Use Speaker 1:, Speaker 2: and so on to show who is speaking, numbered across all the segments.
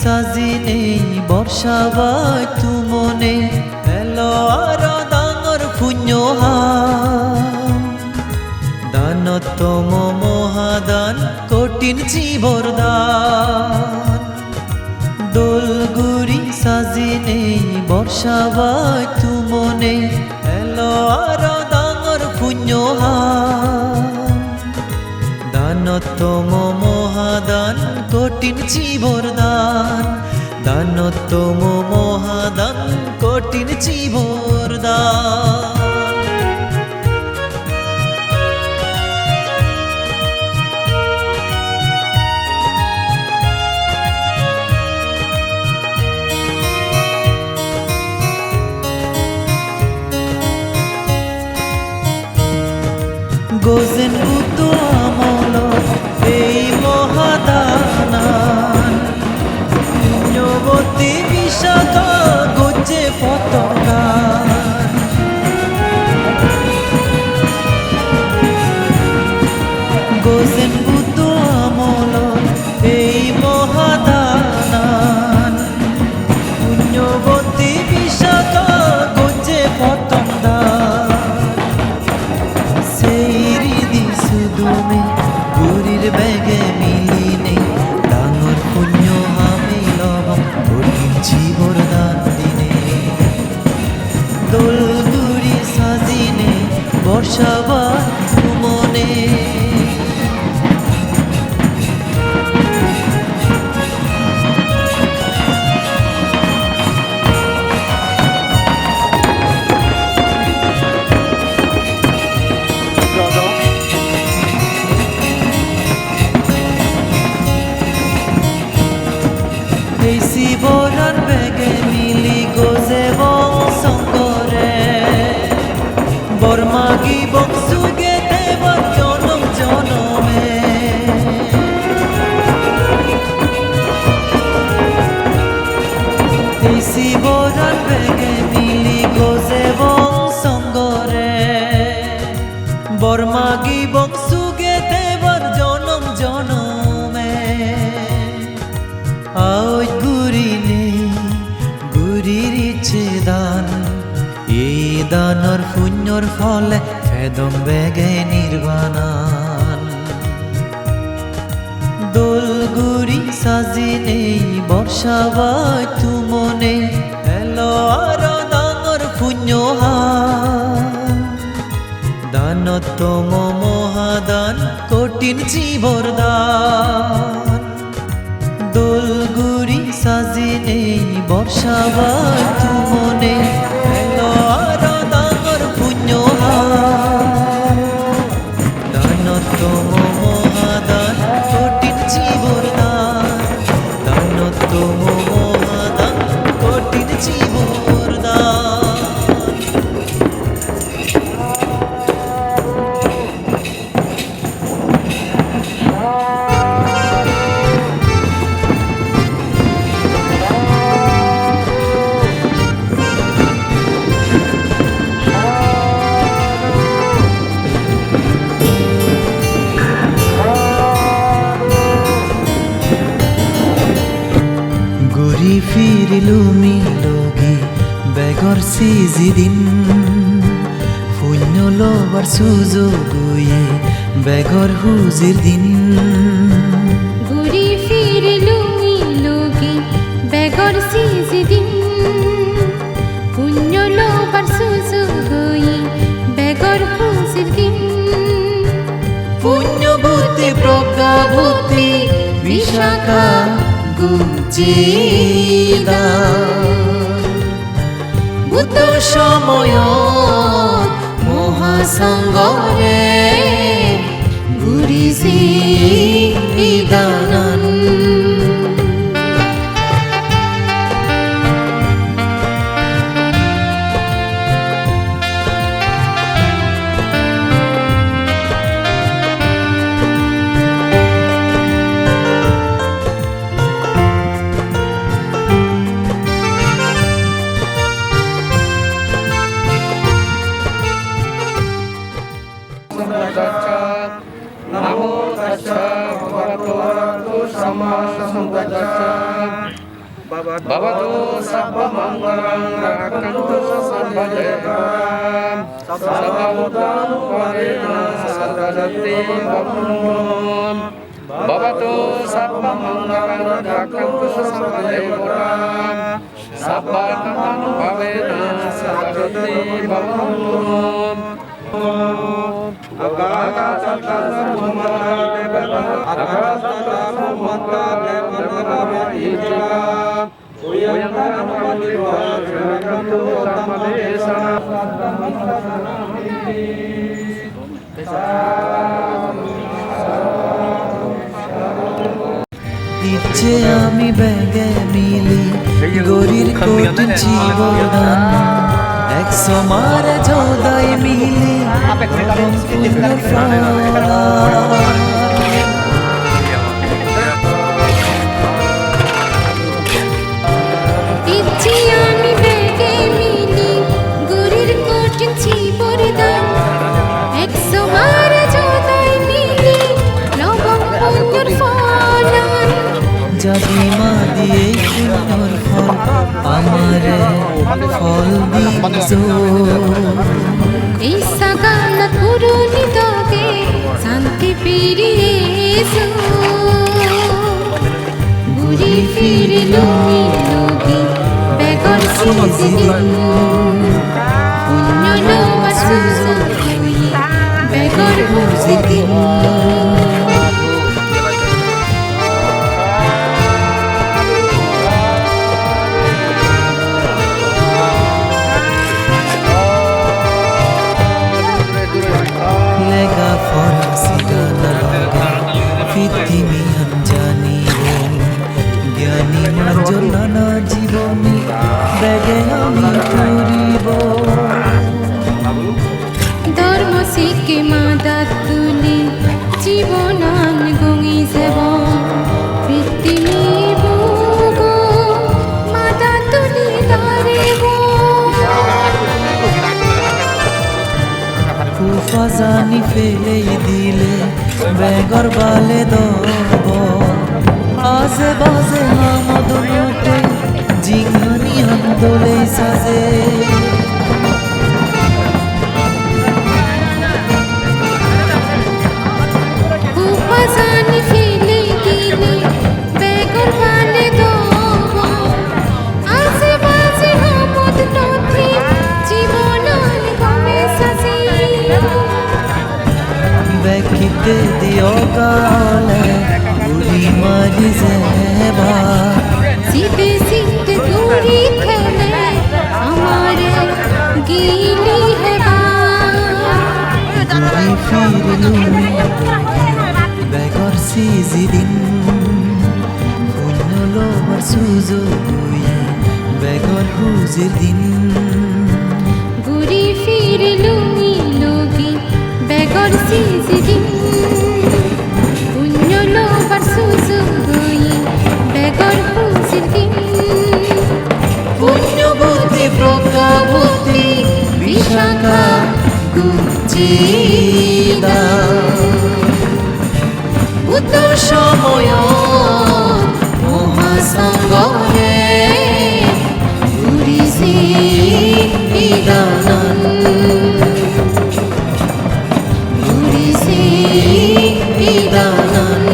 Speaker 1: সাজিনে বর্ষাবাই তুমনে এলো আর ডাঙর পুণ্যহা দানতম মহাদান কঠিন জীবরদান দোলগুড়ি সাজিনে বর্ষাবাই তুমনে এলো আর ডাঙর পুণ্যহা দানতম মহাদান কঠিন জীবরদান দানতম মহাদান কঠিন জীবরদান গোজেন বুদ্ধ আমল এই মহাদানান পুণ্যবতী বিশাখা গজে পতঙ্গান গোজেন বুদ্ধ আমল এই মহাদানান পুণ্যবতী বিশাখা গজে পতঙ্গান গুরির ব্যাগে মিলিনে ডাঙর পুণ্য আমি লবং কঠিন জীবরদান দিনে দোলগুড়ি সাজিনে বর্ষাবার মনে শিবরান বেগে মিলি গোজে বংশঙ্করে বর্মাগি বংশুগে দেবার জনম জনমে এই শিবরান বেগে মিলি গোজে বংশঙ্করে বর্মাগি বংশুগে দেবার জনম জনমে আজ গুরিনে গুরির ইচ্ছে দান এই দানর পুণ্যর ফলে ফেদম বেগে নির্বাণান দোলগুড়ি সাজিনে বর্ষাবাই তুমনে এলো আর ডাঙর পুণ্যহা দানতম মহাদান কঠিন জীবরদান দোলগুড়ি সাজিনে বর্ষাবাই তুমনে এলো আর ডাঙর পুণ্যহা দানতম মহাদান কঠিন জীবরদান দানতম মহাদান কঠিন জীবরদান ঘুরি ফিরিলু মিলগি বেগর সিজিদিন পুণ্য লবার সুযোগুয়ে বেগর হুজির দিন
Speaker 2: ঘুরি ফিরিলু মিলগি বেগর সিজিদিন পুণ্য লবার সুযোগুয়ে বেগর হুজির দিন
Speaker 1: পুণ্যবতী প্রজ্ঞাবতী বিশাখা গুজিদা বুদ্ধ সময় মহাসংগরে ঘুরিছি বিদানান
Speaker 3: Namo tassa bhagavato samma sambuddhassa Bhavatu sabba mangalam rakantu sabba devam sabba bhutanu parena sadadati bhavum Bhavatu sabba mangalam rakantu sabba devam sabba bhutanu parena sadadati bhavum
Speaker 1: ইচ্ছে আমি ব্যাগে মিলি গরির কঠিন জীবদান একশো মারে যোদাই মিলি
Speaker 2: ইচ্ছি আমি ব্যাগে মিলি গরির কঠিন জীবদান একশো মার যোদাই মিলি লবণ পুণ্যর ফলান
Speaker 1: যদি মা দিয়ে পুণ্যর ফল আমারে ফল দিছো
Speaker 2: এই সাগানাত পুরনি দগে শান্তি ফিরিয়েছো ঘুরি ফিরে লুমি লগি বেগর সিজিদিন পুণ্য লোয়া সুযোগ হই বেগর বুঝিদিন
Speaker 1: lega forasi dalaga fitimi hamjani জ্ঞানী মঞ্জলানা জীবনী বেগে আমি করিব
Speaker 2: ধর্ম শিখে মাদা তুলি জীবনান গঙি সেব পৃথিবী বুগো মাদা তুলি দারেব
Speaker 1: কুফা জানি ফেলে দিলে বেগর বালে দব আজে বাজে হামদনতে জিঘানি হামদলে সাজে
Speaker 2: উপাজানি ফেলে দিলে বেগর বালে দব আজে বাজে হামদ নথি জীবনান গমে সাজি
Speaker 1: বেখিতে দিও গালে বুড়ি মারি জেবা
Speaker 2: सीते सीते दूरी खेले हमारे गीली है
Speaker 1: ঘুরি ফিরলু বেগর সিজিদিন পুণ্য লোবার সুযোগ বেগর হুজির দিন
Speaker 2: घुरी फिर लूंगी लोगी बेगौर सीजिदिन पुण्य लो बरसुजु गई बेगौर हुजिदिन
Speaker 1: পুণ্য বুদ্ধি প্রজ্ঞা বুদ্ধি বিশাখা কুচিদা উত্তর সময় মহাসঙ্গরে ঘুরিছি ইদানান ঘুরিছি ইদানান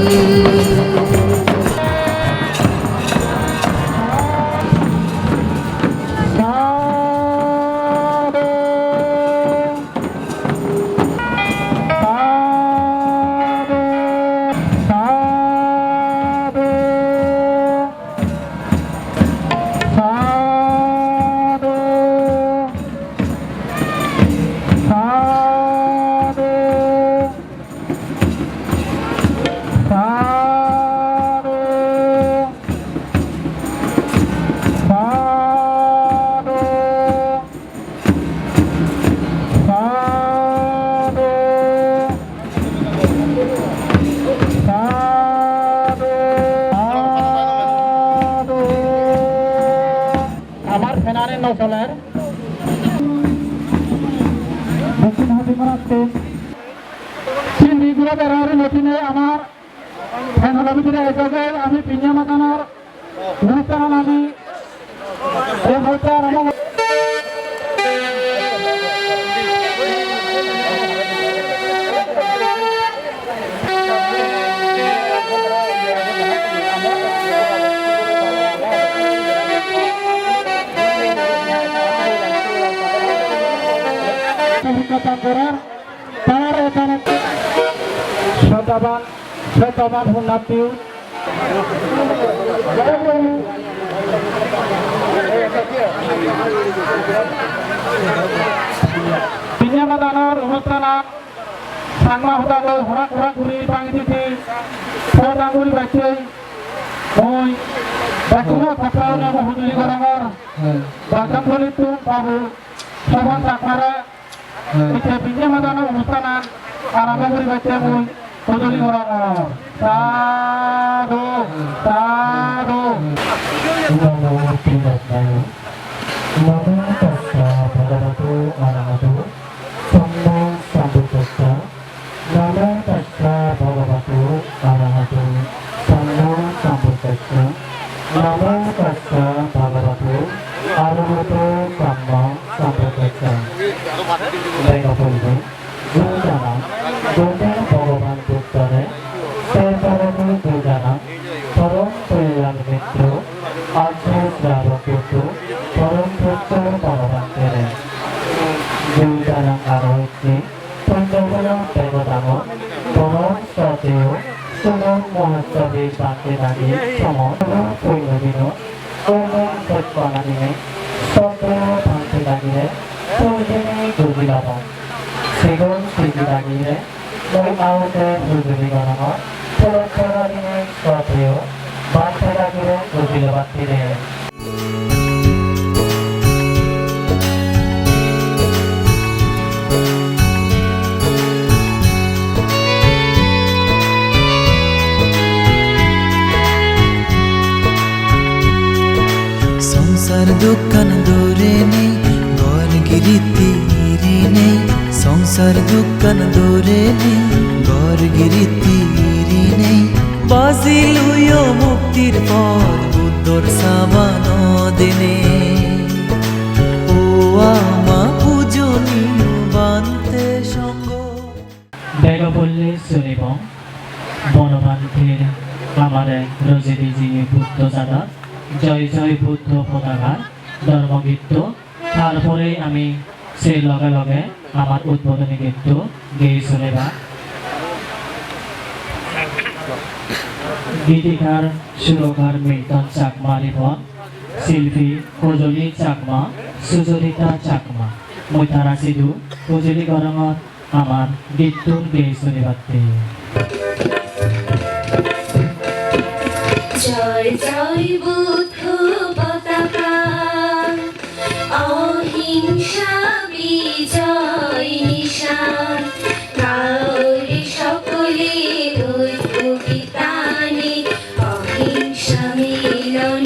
Speaker 4: নৌচলার দক্ষিণ হাতিমারাতে সিন্দিগুলো বেড়ার নতুনে আমার ফ্যানলার ভিতরে এসে আমি পিঞ্জা মাতানোর অনুষ্ঠান আমি এই মুহূর্তে আরম্ভ করার তার এখানে শতবান হুন্নাতি বিনিয়ামাদানোর অনুষ্ঠানা সাংমা হুদাগো হরা ঘুরি পাঙ্গিতি পদাঙ্গুরি বাচ্চে ওই বাকুমা থাকাওনা বহুদলি গরাঙর বাকামলি তু বাবু সবান থাকমারা এটা বিনিয়ামাদানোর অনুষ্ঠানা আরম্ভ করি বাচ্চে ওই বহুদলি গরাঙর সাধু সাধু নমো তস্যা ভগবতো আরহতো সম্মা সম্বুদ্ধস্যা নমো তস্যা ভগবতো আরহতো সম্মা সম্বুদ্ধস্যা নমো তস্যা ভগবতো আরহতো সম্মা সম্বুদ্ধস্যা দেখা বলবে দুজানা দুজন ভগবান বুদ্ধরে সে পরম দুজানা পরম প্রিয়ান মিত্র আশ্রয় শ্রাবকুত পরম ভক্ত ভগবান তেরে দুজানা আরো একটি পঞ্চবল দেবতাম পরম সতেও সুমন মহোৎসবে বাঁকে দাঁড়িয়ে সমস্ত পৈলবিন কৌমন সৎপানাদিনে সত্য ভাঙতে দাঁড়িয়ে পৌঁছনে দুর্বিলাপ সেগুন সিদ্ধি দাঁড়িয়ে মই আউতে দুর্বলি গণন পরম্পরাদিনে সতেও বাঁচতে দাঁড়িয়ে দুর্বিলাপাত্তিরে
Speaker 1: সংসার দোকান দৌড়ে নেই ঘর গিরি তীরে নেই সংসার দোকান দৌড়ে নেই ঘর গিরি তীরে নেই বাজিলুয় মুক্তির পথ বুদ্ধর সাবান দিনে ও আমা পূজনীয় বান্তে সঙ্গ
Speaker 4: দেখা বললে শুনিব বনবান্তের আমার রোজেরিজি বুদ্ধ জানা জয় জয় বুদ্ধ পতাকার ধর্মগীত তারপরে আমি সেই লগে লগে আমার উদ্বোধনী গীত গেয়ে শুনেবা গীতিকার সুরকার মিল্টন চাকমা রিপন শিল্পী কজলি চাকমা সুচরিতা চাকমা মই তারা সিধু কজলি গরঙত আমার গীতটোর গেয়ে শুনিবাতে
Speaker 2: জয় জয় বুদ্ধ পতাকা অহিংসা বিজয় নিশান কাউরে সকলে কবিতানে অহিংসা মিলন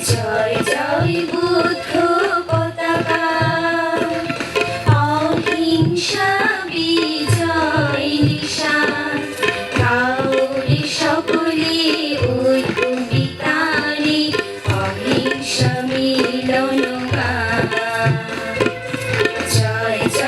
Speaker 2: জয় জয় বুদ্ধ পতাকা অহিংসা বিজয় নিশান কাউরে সকলে ওই কবিতানে অহিংসা মিলন জয় জয়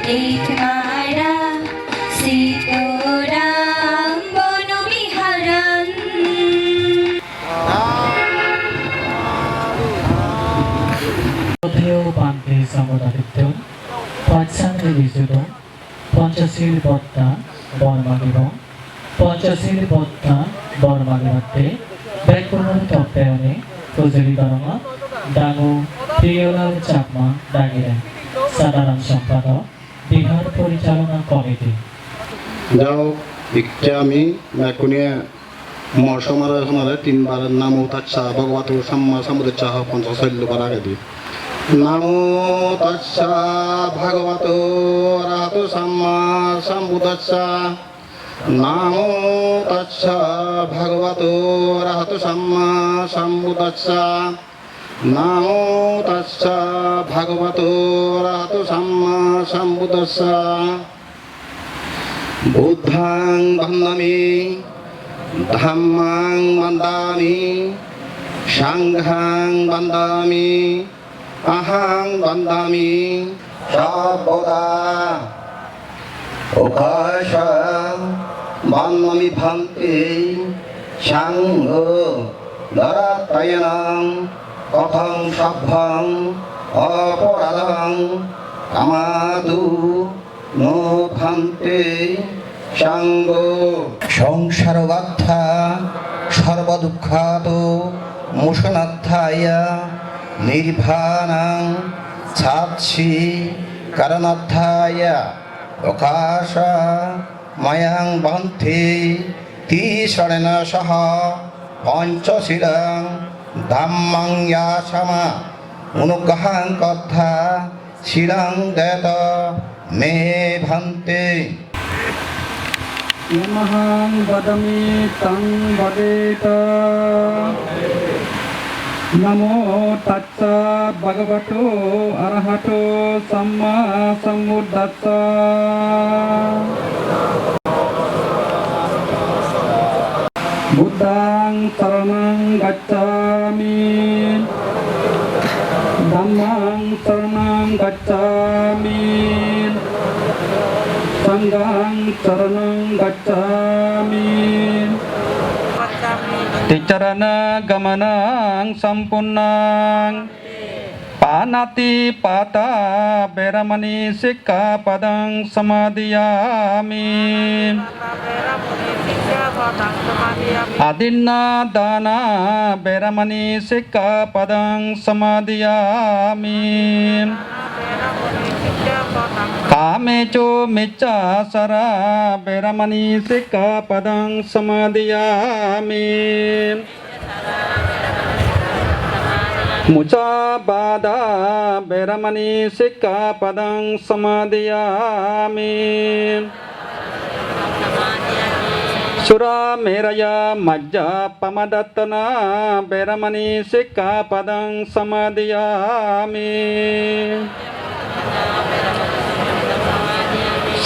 Speaker 2: Ekmara Sitoram Bonobiharan
Speaker 4: Theo Bante Samudaritum, Patsangri Visudo, Panchasil Botta, Bormagibo, Panchasil Botta, Bormagivate, Bekunur Toppeone, Kuzuri Darama, Dago, Priolar Chakma, Dagire, Sadaran Sampado, Bihar Purichalana Committee.
Speaker 5: যাও ইচ্ছা আমি মেকুনিয়া মরসমার হনারে তিনবার নামো তাচ্ছা ভগবত সাম্মা সামুদ্রচ্ছা পঞ্চশৈল্য বারাগে দি নামো তাচ্ছা ভগবত রাত সাম্মা সামুদ্রচ্ছা নামো তাচ্ছা ভগবত রাত সাম্মা সামুদ্রচ্ছা নামো তাচ্ছা ভগবত রাত Samaa সামুদ্রচ্ছা Buddhaং bandami, dhammang bandami, sanghang bandami, ahang bandami, sabboda, okashang bandami bhanti, sangho, naratayanang, kathang sabbhang, aparadang, kamadu, no bhante sangho সংসারবাদ্ধা সর্বদুঃখাত মোশনাধ্যায়া নির্ভানাং ছাৎসি কারণাধ্যায়া প্রকাশা Mayang বন্থে তিসরেণ সহ পঞ্চশীলং ধাম্মাং ইয়াসামা অনুগ্রহাং কথা শিলং দেত মে ভন্তে
Speaker 3: Yamahang vadami tang vadeta Namo tassa bhagavato arahato samma sambuddhassa Buddhang saranang gacchami Dhammang saranang gacchami Sanghang saranang gacchami Ticharana gamanang sampunnang Panati pata beramani sikkapadang samadhiyami Adinna dana beramani sikkapadang samadhiyami Kamecho miccasara beramani sikkapadang samadhiyami Mucabada beramani sikkapadang samadhiyami Sura meraya majja pamadattana beramani sikkapadang samadhiyami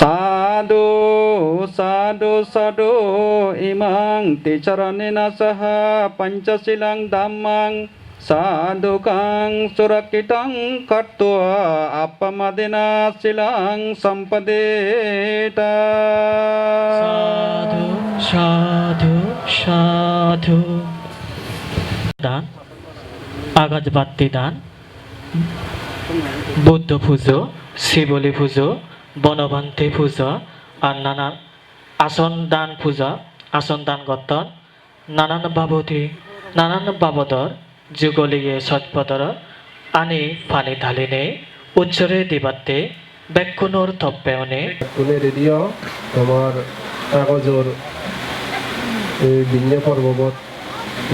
Speaker 3: Sadhu, sadhu, sadhu, imang ticharanena saha panchasilang dhammang sadhukang surakitang kartua appamadena silang sampadeta
Speaker 4: Sadhu, sadhu, sadhu. Dan, agajbatti dan, Buddha pujo, Shivoli pujo, বনবান্তি পূজা আর নানান আসন দান পূজা আসন দান গত্তন নানান বাবদর যুগলিয়ে সৎপদর আনি পানি ঢালিনে উচ্চরে দিবাতে বেক্ষুনোর তপ্পেয়নে
Speaker 6: কোনে radio তোমার কাগজর ভিন্ন পর্বত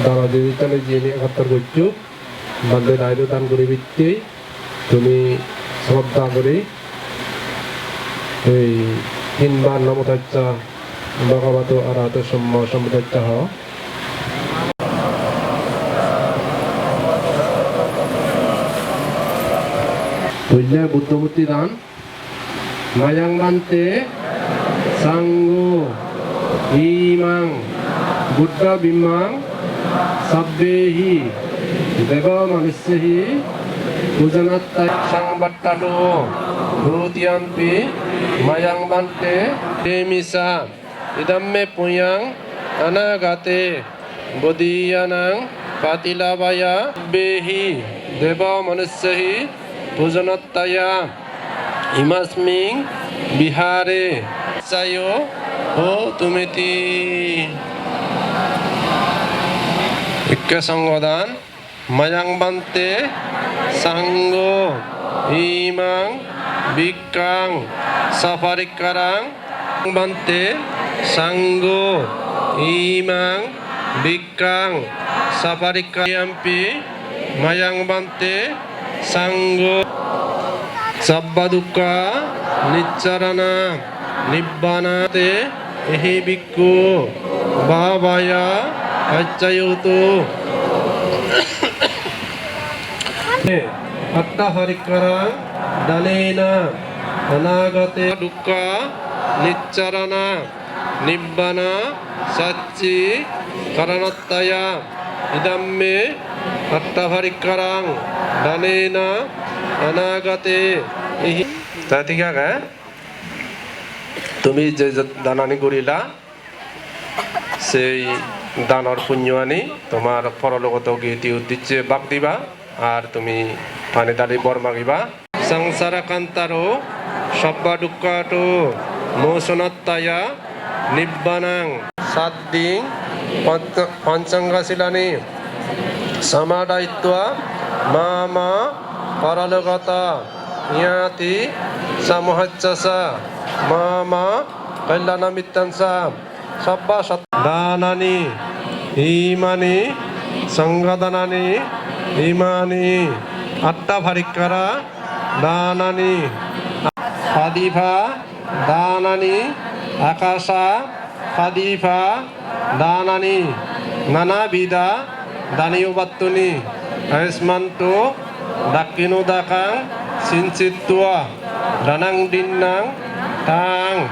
Speaker 6: দ্বারা ডিজিটালে যিনি একাত্তর করছো বান্ধে দায়িত্ব দান করে ভিত্তি তুমি শ্রদ্ধা করে এই তিনবার নমো তাচ্ছা ভগবতো আরাহাতো সাম্মা সামুদ্রচ্ছা বুঝলে বুদ্ধমূর্তি দান মায়াং বান্তে সাঙ্গো ইমাং বুদ্ধ বিমাং সাব্বেহি দেব মনুষ্যহি পূজনাত্তায় সংবত্তাটো ভূতি Titiampi Mayang Bante Demisa Idamme Puyang Anagate Bodhiyanang Patilabaya Behi Deva Manusyahi Pujanattaya Imasming Bihare Sayo Ho Tumiti Ikke Sanggodan Mayang Bante Sanggo Imang Bikang Saparikkarang Bante Sanggo Imang Bikang Saparikkampi Mayang Bante Sanggo Sabbaduka Niccarana Nibbanate Ehi Bikku Babaya Acayutu Atta Harikkarang Danena Anagate Dukkha Niccarana Nibbana Sacci Karanattaya Idamme Atta Harikkarang Danena Anagate Tadi kaya তুমি যে দানানি করিলা সেই দানর পুণ্যআনি তোমার পরলোকত গীতি উদ্দেশ্যে বাক দিবা আর তুমি পানি দালি বর মাগিবা সংসার কান্তারো সব্বা দুঃখাটো মোচনাত্তায়া নিব্বানাং সাদ্দিং পঞ্চাঙ্গাশিলানি সমাদায়িত্বা মামা পরলোকতা ইয়াতি সামহচ্চসা Mama Kailana Mittansa Sabba Danani Imani Sangadanani Imani Atta Bharikkara Danani Padipa Danani Akasa Padipa Danani Nana Vida Daniubattuni Aismanto Dakino Dakang Sinsitua Danang Dinang Tang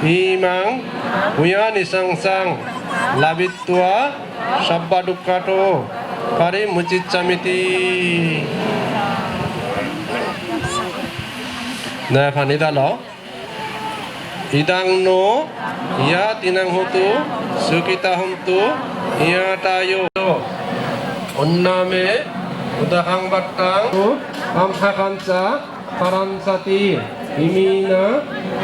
Speaker 6: Imang Uyani Sangsang Labittua Sabba Dukkato Pari Mucicamiti Nah Panita lo Idang no Ya tinang hutu Sukita humtu Ya tayo Unname Udahang Battang Amhakansa Paransati Imina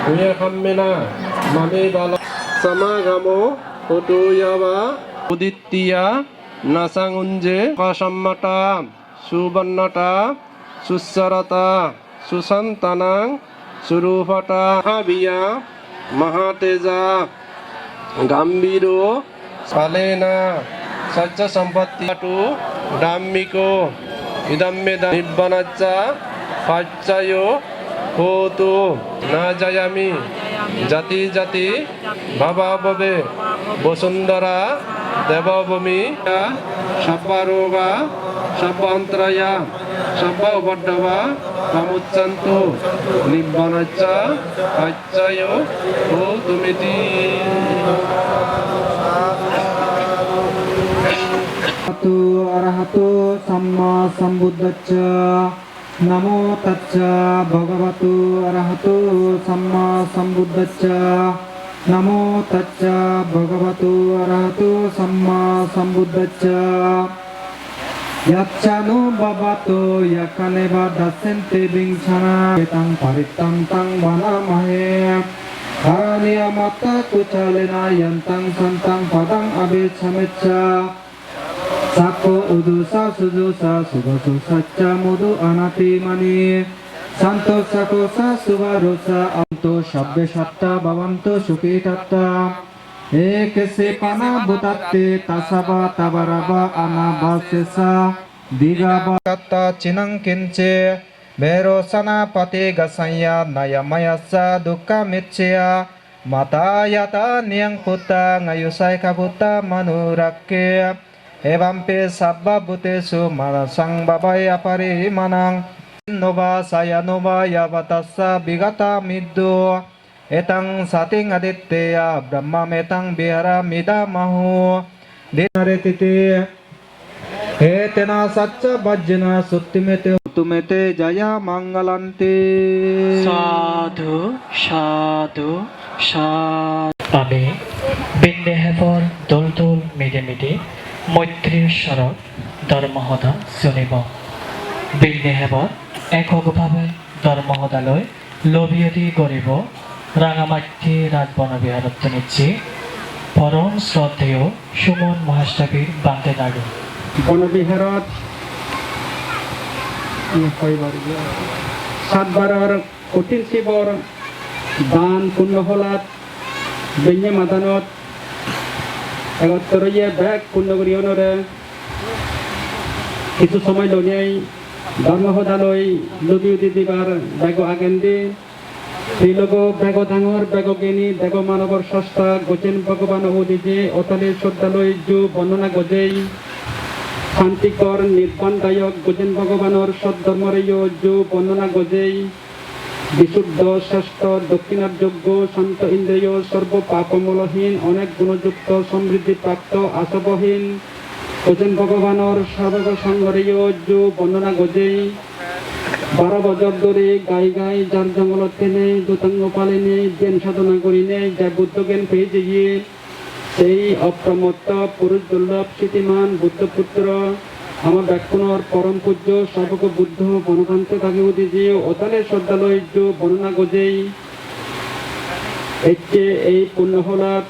Speaker 6: Uya Kammena Mame Bala Samagamo Utuyawa Udittiya Nasangunje Kasammata Subannata Sussarata Susantanang Surupata Habiya Mahateza Gambiro Salena Sajja Sampatti Tu Dhammiko Idammeda Nibbanacha Paccayo Hotu Najayami Jati Jati Baba Babe Bosundara Devabhumi Sabbaroga Sabbantraya Sabba Upaddava Kamuccantu Nibbanacha Paccayo Hotumiti
Speaker 7: Arahatu Samma Sambuddhacca Namo Tacca Bhagavatu Arahatu Samma Sambuddhacca Namo Tacca Bhagavatu Arahatu Samma Sambuddhacca Yacchanu Babato Yakaneva Dasente Bingchana Etang Paritang Tang Vanamahe Karaniya Mata Kuchalena Yantang Santang Padang Abechamecca Sako udusa sudusa subasu sacca mudu anati mani Santo sakosa suvarusa anto shabbe shatta bhavanto shuki tatta Ekese pana butatte tasaba tabaraba anabasesa Digaba katta chinang kinche Bero sana pati gasanya nayamayasa dukkha mitchya Mata yata niyang putta ngayusai kabuta manurakke Evampe sabba butesu manasang babaya parimanang Nova saya nova yavatasa bigata middu Etang sating aditya brahma metang bihara midamahu Dinaretiti Etena satcha bhajjana suttimete utumete jaya mangalanti
Speaker 4: Sadhu সাধু সাধু সাধু আমি বিন্দে হেপৰ দোল মিডে মিডে মৈত্ৰীৰ স্বৰত দৰমহদা শুনিব বিন্দে হেপৰ এককভাৱে দৰমহদালৈ লবিয়তি কৰিব ৰাঙামাটি ৰাজবনবিহাৰত নিচ্ছি পৰম শ্ৰদ্ধেয় সুমন মহাষ্টবীৰ বান্তে দাগু
Speaker 3: বনবিহাৰত 7বাৰৰ কঠিন শিৱৰ দান পূৰ্ণ হলাত বেঞ্জে মাদানত 71 বেগ পূৰ্ণ কৰি অনৰে কিছু সময় লনিয়াই ধৰ্মসদালৈ লবিউতি দিবাৰ বেগ আগেন্দি সেই লোক বেগ ডাঙৰ বেগ কিনি দেগ মানৱৰ সস্তা গোচেন ভগৱান উদিজে অতলে শ্ৰদ্ধালৈ জু বৰ্ণনা গজেই শান্তিকৰ নিৰ্বাণদায়ক গোচেন ভগৱানৰ সদ্ধৰ্মৰেয় জু বৰ্ণনা গজেই বিশুদ্ধ শ্ৰেষ্ঠ দক্ষিণাৰ যোগ্য শান্ত ইন্দ্ৰিয় সৰ্ব পাপমূলহীন অনেক গুণযুক্ত সমৃদ্ধি প্ৰাপ্ত আচবহীন গোচেন ভগৱানৰ সাধক সংঘৰেয় জু বৰ্ণনা গজেই 12 বছর ধরে গাই গাই যার জঙ্গলত তেনে দুতাঙ্গ পালেনে জ্ঞান সাধনা করিনে যা বুদ্ধ জ্ঞান পেয়ে গিয়ে সেই অপ্রমত্ত পুরুষ দুর্লভ স্মৃতিমান বুদ্ধপুত্র আমার ব্যাকুণর পরম পূজ্য সর্বক বুদ্ধ বনকান্ত তাকে উদিজে অতালে শ্রদ্ধালয় বর্ণনা গজেই এই পূর্ণ হলাত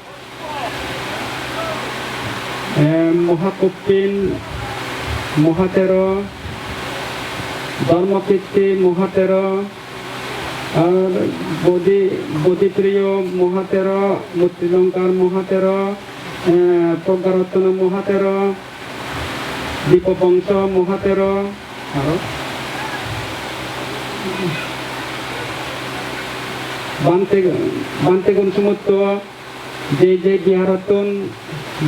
Speaker 3: মহাকপ্পিন মহাতের ধর্মকীর্তি মহাতের আর বোধিপ্রিয় মহাতের মূর্তিলঙ্কার মহাতের প্রজ্ঞারত্ন মহাতের দীপবংশ মহাতের আর বান্তে গুণসমুত্ত যে বিহারতন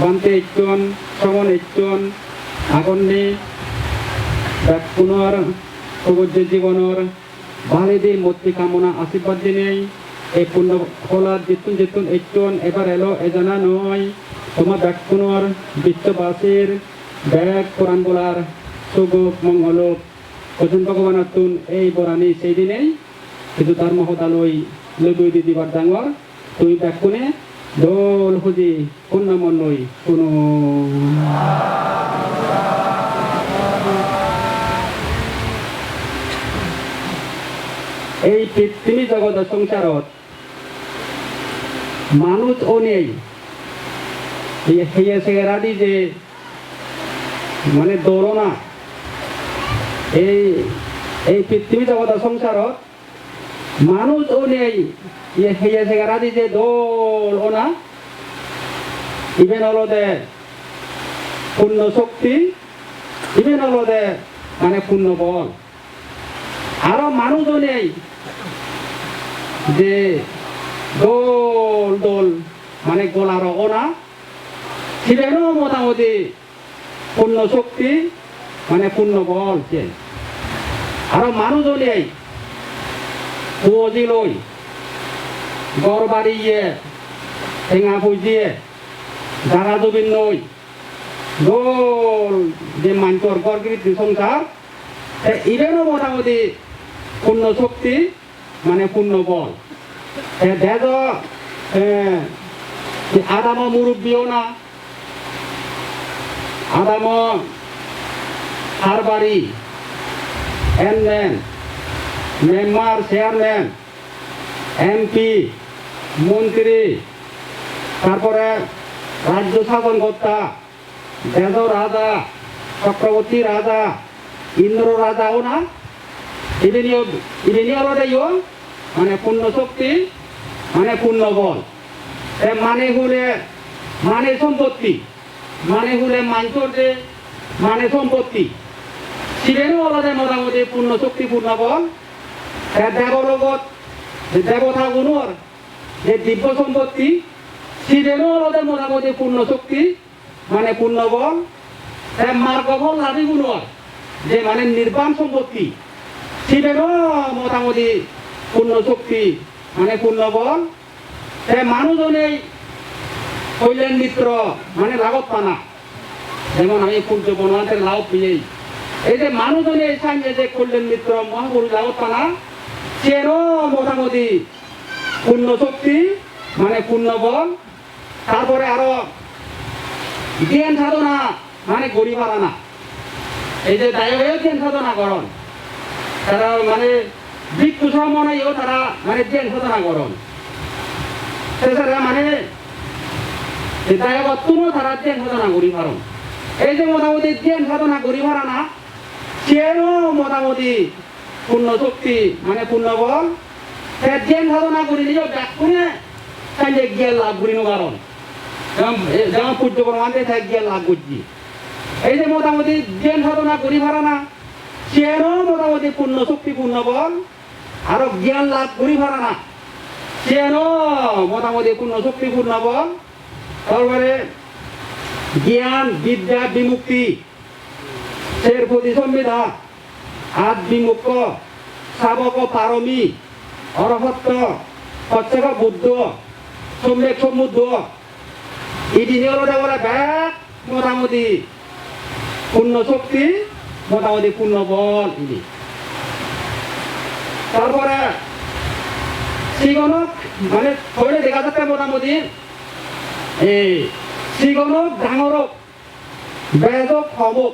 Speaker 3: বান্তে একজন শ্রমণ একজন আগন্নে পুনর প্রবজ্য জীবনের ভালেদি মূর্তি কামনা আশীর্বাদ দিনে এই পূর্ণ ফলার জিতুন জিতুন একজন এবার এলো এজানা নয় তোমার ব্যাগ পুনর বিশ্ববাসীর ব্যাগ কোরআন বলার শুভ মঙ্গল গোচেন ভগবানের তুন এই বরানি সেই দিনেই কিন্তু তার মহদালয় লবি দিদিবার ডাঙর তুই ব্যাগ কোনে দোল খুঁজি কোন নামন নই কোনো এই পৃথিবী জগৎ সংসারত মানুষ ও নেই সেরাদি যে মানে দৌড়না এই পৃথিবী জগৎ সংসারত মানুষ ও নেই সেরাদি যে দৌড় না ইভেন হলদে পূর্ণ শক্তি ইভেন হলদে মানে পূর্ণ বল আরো মানুষও নেই যে দোল দোল মানে গোলার ওনা সেটাও মোটামুটি পূর্ণ শক্তি মানে পূর্ণ বল আরো মানুষও নেই পুঁজি লই গড় বাড়িয়ে ঠেঙা পুজিয়ে জাগা জমিন নই দোল যে মানকর গড়গিরিত সংসার ইভেনও মোটামুটি পূর্ণ শক্তি মানে পূর্ণ বল দেজ আদাম মুরব্বীও না আদাম হারবাড়ি এনম্যান মেম্বার চেয়ারম্যান এমপি মন্ত্রী তারপরে রাজ্য শাসন কর্তা দেজ রাজা চক্রবর্তী রাজা ইন্দ্র রাজাও না ইভেনিও মানে পূর্ণ শক্তি মানে পূর্ণ বল মানে হলে মানে সম্পত্তি মানে হলে মাঞ্চর যে মানে সম্পত্তি শিবেরও আলাদা মোটামুটি পূর্ণ শক্তি পূর্ণ বল দেবলগত যে দেবতা গুণর যে দিব্য সম্পত্তি শিবেরও আলাদা মোটামুটি পূর্ণ শক্তি মানে পূর্ণ বল মার্গফল লাভি গুণর যে মানে নির্বাণ সম্পত্তি শিবেরও মোটামুটি পূর্ণ শক্তি মানে পূর্ণ বল মানুষজনেই কল্যাণ মিত্র মানে লাভত পানা যেমন আমি সূর্য বনওয়ান্তের লাভ পেয়েই এই যে মানুষজনে সামনে যে কল্যাণ মিত্র মহাপুরুষ লাভত পানা চেন মোটামুটি পূর্ণ শক্তি মানে পূর্ণ বল, তারপরে আরো জ্ঞান সাধনা মানে গড়ি ভাড়ানা, এই যে দায়ী জ্ঞান সাধনা করন তারা মানে ভিক্ষু সমনেও তারা মানে জ্ঞান সাধনা করন, তারা মানে দায়বত্তমও তারা জ্ঞান সাধনা গড়ি ভাড়ন। এই যে মোটামুটি জ্ঞান সাধনা গড়ি ভাড়ানা চেনও মোটামুটি পূর্ণ শক্তি মানে পূর্ণ বল, জ্ঞান সাধনা করি নিজেও ব্যাকুণে যে জ্ঞান লাভ করি নো কারণ যেমন পূজ্য প্রমাণে থাকে জ্ঞান লাভ করছি। এই যে মোটামুটি জ্ঞান সাধনা করি ভাড়ানা চেনও মোটামুটি পূর্ণ শক্তি পূর্ণ বল, আরো জ্ঞান লাভ করি ভাড়ানা চেনও মোটামুটি পূর্ণ শক্তি পূর্ণ বল, তারপরে জ্ঞান বিদ্যা বিমুক্তি সের প্রতি সংবিধা আদ বিমুক্ত শাবক পারমী অরহত্ত সচ্চক বুদ্ধ সম্যক সমুদ্র এটি নিয়ে বলে ব্যাগ মোটামুটি পূর্ণ শক্তি মোটামুটি পূর্ণ বল ইনি। তারপরে শ্রীগণক মানে শরীরে দেখা যাচ্ছে মোটামুটি এই শ্রীগণক ডাঙরক বেদক হবক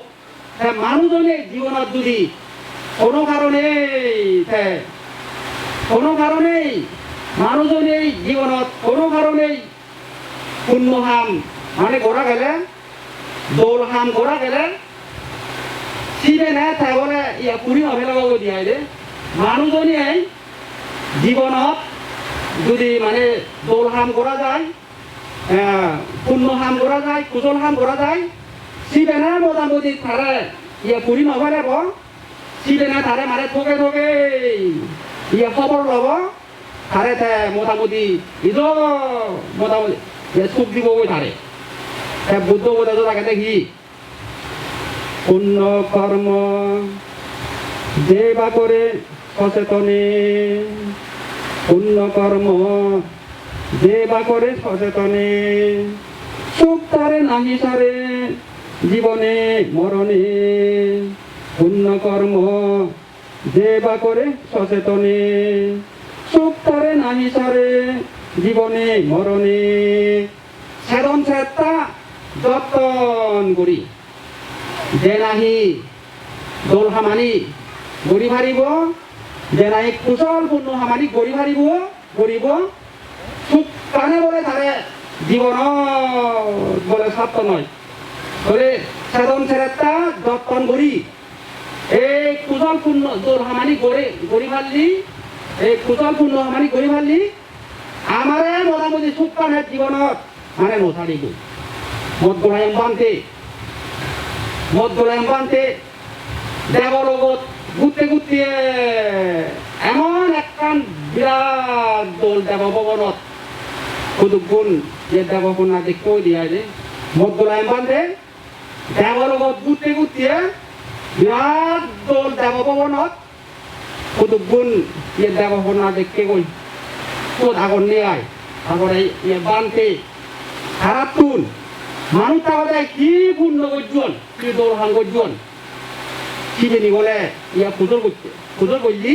Speaker 3: মানুষজনের জীবনত যদি কোনো কারণেই মানুষজনের জীবনত কোনো কারণেই পুণ্য হাম মানে গড়া গেলে দৌল হাম গড়া গেলে শিবে না তাই বলে ইয়া পুরী অভেলাগ দিয়া দে মানুষজনে জীবনত যদি মানে দৌল হাম করা যায় পুণ্য হাম করা যায় কুশল হাম করা যায় শিবে না মোটামুটি তারে ইয়া পুরী নভেলাব শিবে না তারে মানে ঠকে ঠকে ইয়া খবর লব তারে মোটামুটি ইজ মোটামুটি সুখ দিব তারে বুদ্ধ বোধ তাকে দেখি পুণ্য কর্ম যে বা করে সচেতনে পুণ্য কর্ম যে বা করে সচেতনে সুখ তারে নাহি সারে জীবনে মরণে পুণ্য কর্ম যে বা করে সচেতনে সুখ তারে নাহি সারে জীবনে মরণে সাধন চেষ্টা যতন করি যে নাহি দোল হামানি গড়ি ভারিব যে নাহি কুশল পূর্ণ হামানি গড়ি ভারিব গড়িব সুখ কানে বলে তারে জীবন বলে সত্য নয় বলে সাধন চেষ্টা যতন করি এই কুশল পূর্ণ দোল হামানি গড়ি ভারলি এই কুশল পূর্ণ হামানি গড়ি ভারলি আমারে মোটামুটি সুখ কানে জীবনত মানে নথারিব মদ গোলাম বানতে দেবলগত ঘুরতে ঘুরতে এমন একখান বিরাট দোল দেব ভবনত কুতুবগুণ যে দেবকন্যা দেখতেও দিয়া যে মদ গোলাম বানতে দেবলগত ঘুরতে ঘুরতে বিরাট দোল দেব ভবনত কুতুবগুণ যে দেবকন্যা দেখতে গই তোর আগর নিয়ে আয় তারপরে ইয়ে বানতে খারাপ তুন মানুষ তাহলে কি পূর্ণ গজ্জন কি দৌড়হান গজ্জন কি জানি বলে ইয়া পুজোর করলি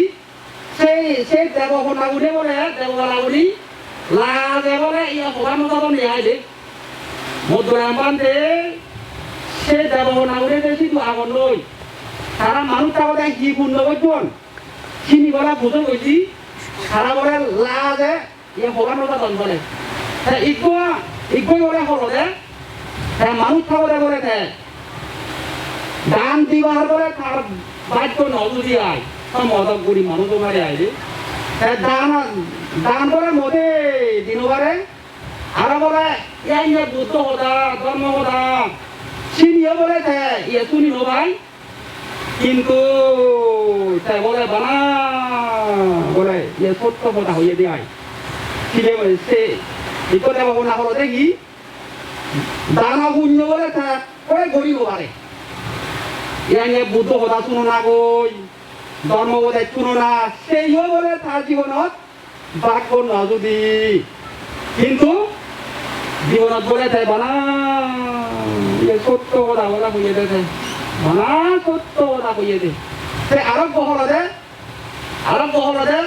Speaker 3: সেই দেবকন্যাগুলি বলে দেবকন্যাগুলি লাগে বলে ইয়া সবার মতো নেয় দে মধ্যরাম বান্ধে সেই দেবকন্যাগুলি শুধু আগর নই তারা মানুষ তাহলে কি পূর্ণ গজ্জন চিনি বলে পুজোর করলি তারা বলে লাগে ইয়া সবার মতো বলে ইগোই বলে হলো দে মানুষ খাবলে বলে দে দান দিবার বলে তার বাক্য নজুরি আয় মদক গুড়ি মানুষ মারে আয় রে দান বলে মদে দিনবারে আরো বলে এই যে বুদ্ধ হদা ধর্ম হদা চিনিয়ে বলে দে ইয়ে শুনি ভাই কিন্তু তাই বলে বানা বলে ইয়ে সত্য কথা হইয়ে দেয় চিনে সে ইকোতে বাবু না হলো দেখি দানা পুণ্য বলে কয়ে গরিব পারে ইয়াঙ্গে বুদ্ধ কথা শুনো না গই ধর্ম বোধে শুনো না সেইও বলে তার জীবনত বাক্য না যদি কিন্তু জীবনত বলে তাই বানা সত্য কথা বলা কইয়ে দে বানা সত্য কথা কইয়ে দে আরম্ভ হলো দে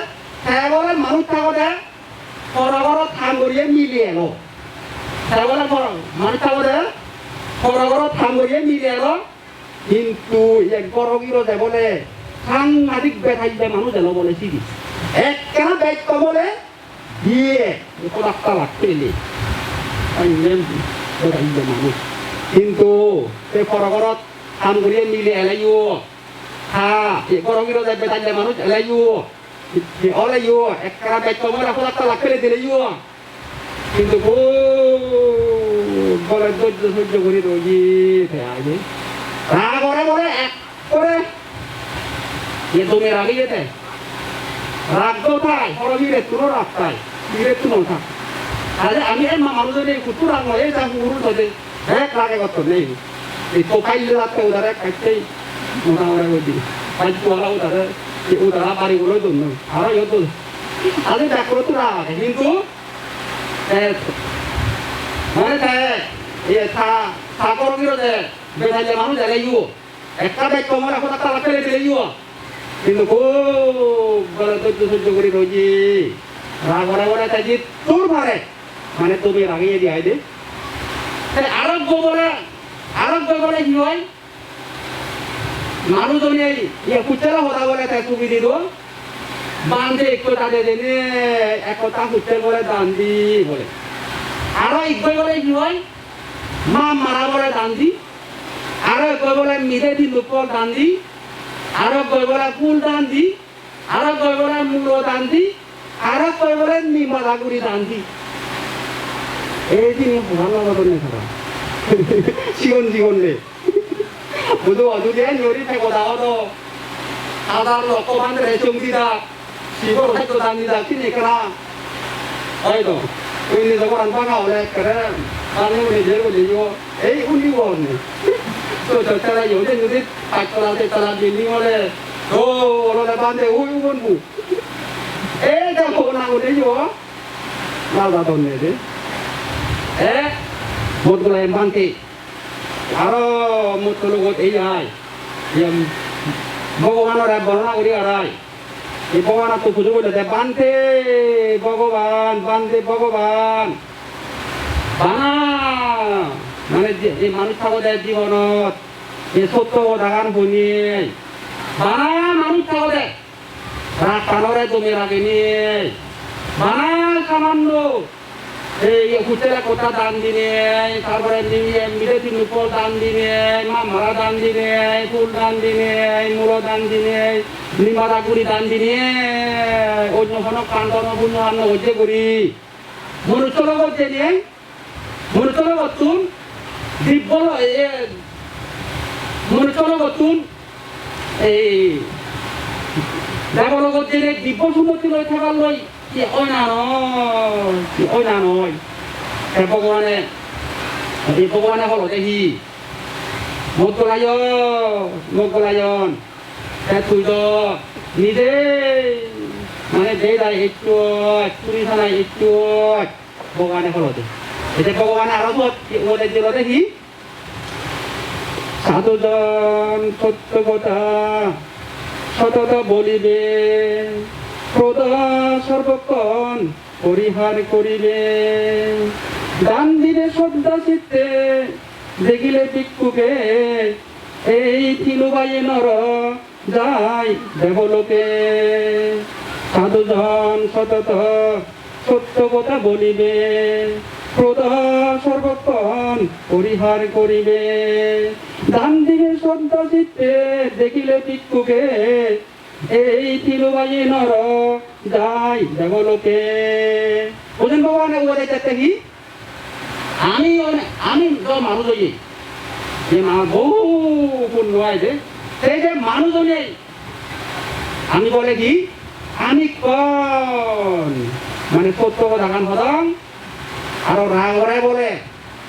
Speaker 3: হ্যাঁ বলে মানুষ থাকতে পরগর থাম করিয়ে মিলিয়ে এলো হ্যাঁ বলে মানুষ থাকতে পরগর থাম করিয়ে মিলিয়ে এলো কিন্তু এক গরগিরো যে বলে সাংঘাতিক বেঠাইলে মানুষ এলো বলে সিঁড়ি একখানা দায়িত্ব বলে দিয়ে কোদাক্তা লাগতে এলে বেঠাইলে মানুষ কিন্তু সে পরগরত থাম করিয়ে মিলিয়ে এলাইও হ্যাঁ গরগিরো যে বেঠাইলে মানুষ এলাইও অলাইও একখানা দায়িত্ব বলে কোদাক্তা লাগতে দিলেইও কিন্তু বলে ধৈর্য সহ্য করি রোগী আগে রাগ করে বলে এক করে তুমি রাগে যেতে রাগ কোথায় হরগিরে তুলো রাগ তাই গিরে তুলো থাক আরে আমি এই মানুষের এই কুতুর রাগ নয় এই যা কুকুর ধরে এক রাগে কত নেই এই তো পাইলে রাখতে উদারে কাটতেই মোটামুটি করে দিই আজ তোলা উদারা বাড়িগুলো দন্য আরো ইয়ে তো আজ দেখো তো রাগ কিন্তু মানে ঠাকুরগিরো যে বেঠাইলে মানুষ এলাইও একটা দায়িত্ব আমার এখন একটা লাগতে দিলেইও কিন্তু খুব বলে ধৈর্য সহ্য করি রোজি রাগ করে তাই তোর মারে মানে তুমি রাগিয়ে দিয়ে দে আরোগ্য বলে কি হয় মানুষজনে ইয়ে কুচেরা হতা বলে তাই তুমি দিল বান্ধে একটু তাদের জেনে একতা কুচের বলে দান দি বলে আরো ইজ্ঞ বলে কি হয় মা মারা বলে দান দি আরো কই বলে মিদে দি লুপর দান দি আরো কই বলে ফুল দান দি আরো কই বলে মূল দান দি আরো কই বলে নিমাদাগুড়ি দান দি এই জিনিস ভালো ভালো নেই খারাপ জীবন রে বুধু অদুরে নরি থেকে দাও আদার লক্ষ্যবান রে চুমদিদা শিবর হয়তো দান দিদা কিনে করা হয়তো উনি যখন আনবাগা হলে করে আমি উনি যে বলিও এই উনি বলনে তো তারা 요새 যদি পাঁচতলাতে তারা বিল্ডিং হলে ও ওরা বান্ধে ওই বলবো এই দেখো না ওদেরও নালদা দন্নে দে এ মোটগুলো বান্ধে আরো মোটগুলো এই আয় ভগবানের বর্ণনা করি আড়াই এই ভগবান তো পুজো বলে দেয় বান্ধে ভগবান বানা মানে এই মানুষ থাকতে জীবনত এই সত্য দাগান শুনি বানা মানুষ থাকতে রাগ কানরে জমি রাখেনি বানা সামান্য এই হুচেলা কথা দান দিনে তারপরে মিলে তিন উপর দান দিনে মারা দান দিনে ফুল দান দিনে মূল দান দিনে নিমাদা গুড়ি দান দিনে অন্য কোনো কান্দন পুণ্য আন্ন হচ্ছে করি মনুষ্য করছে নিয়ে মনুষ্য করতুন দিব্য মনুষ্য করতুন এই দেবল করছে দিব্য সুন্দরী লই থাকার লই ওই না নয় ভগবানে হলো দেখি মোগলায়ন তুই তো নিজে মানে যে দায় একটু চুরি থানায় একটু ভগবানে হলো দে এটা ভগবানে আরো ওদের দিল দেখি সাধুজন সত্য কথা সতত বলিবে ক্রোধ সর্বক্ষণ পরিহার করিবে দান দিলে শ্রদ্ধা চিত্তে দেখিলে ভিক্ষুকে এই তিলুবাই নর যাই দেবলোকে সাধুজন সতত সত্য কথা বলিবে ক্রোধ সর্বক্ষণ পরিহার করিবে দান দিলে শ্রদ্ধা চিত্তে দেখিলে ভিক্ষুকে এই তিলুবাই নর যাই দেবলোকে বুঝেন ভগবানে ওরে যেতে কি আমি মানুষ হই যে বহু পূর্ণ হয় যে সেই যে মানুষ নেই আমি বলে কি আমি কন মানে সত্য কথা গান হদং আর রাগরে বলে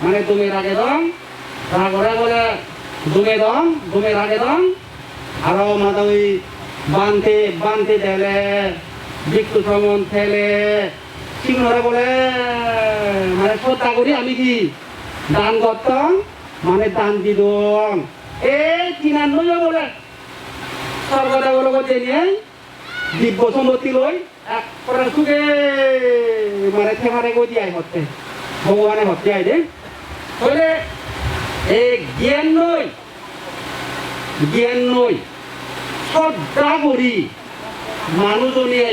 Speaker 3: মানে তুমি রাগে দং রাগরে বলে দুমে রাগে দং আর মাদাই বান্ধে দেলে বিক্ষু শ্রমণ ঠেলে সিংহরে বলে মানে শ্রদ্ধা করি আমি কি দান করতাম মানে দান দিদম এই তিনান্নয় বলে সর্বদা বলে নিয়ে দিব্য সম্পত্তি লই একবারে সুগে মানে থেমারে গো দিয়াই হতে ভগবানে হতে আই দে বলে এই জ্ঞান নই শ্রদ্ধা করি মানুষজনে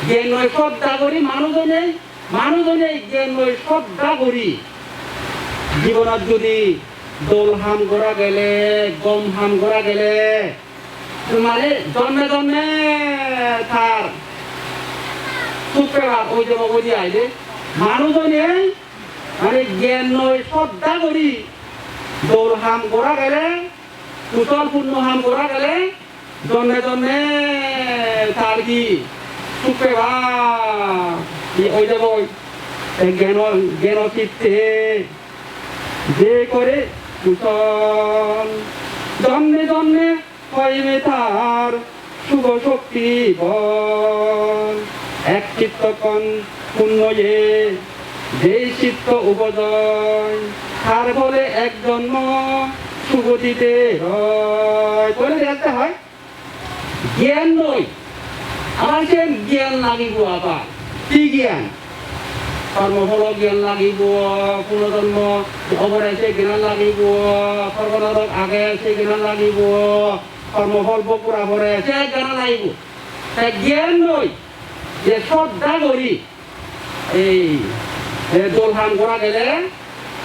Speaker 3: জ্ঞান নয় শ্রদ্ধা করি মানুষজনে জ্ঞান নয় শ্রদ্ধা করি জীবনত যদি দোল হাম করা গেলে গম হাম করা গেলে মানে জন্মে জন্মে তার সুপ্রেমা ওই যে বগদি আইলে মানুষজনে মানে জ্ঞান নয় শ্রদ্ধা করি দোল হাম করা গেলে কুশল পূর্ণ হাম করা গেলে জন্মে জন্মে তার কি সুপ্রেমা ওই যে জ্ঞান চিত্তে যে করে কুশল জন্মে জন্মে হইবে তার শুভ শক্তি বল এক চিত্তকণ পুণ্য যে চিত্ত উপজয় তার বলে এক জন্ম সুগতিতে রয় বলে দেখতে হয় জ্ঞান নয় আমার সে জ্ঞান লাগিব আবার কি জ্ঞান কর্মফল জ্ঞান লাগিব পুনর্জন্ম অবরে সে জ্ঞান লাগিব সর্বনরক আগে সে জ্ঞান লাগিব কর্মফল বকুরা ভরে সে জ্ঞান লাগিব জ্ঞান নয় যে শ্রদ্ধা করি এই দোলহান করা গেলে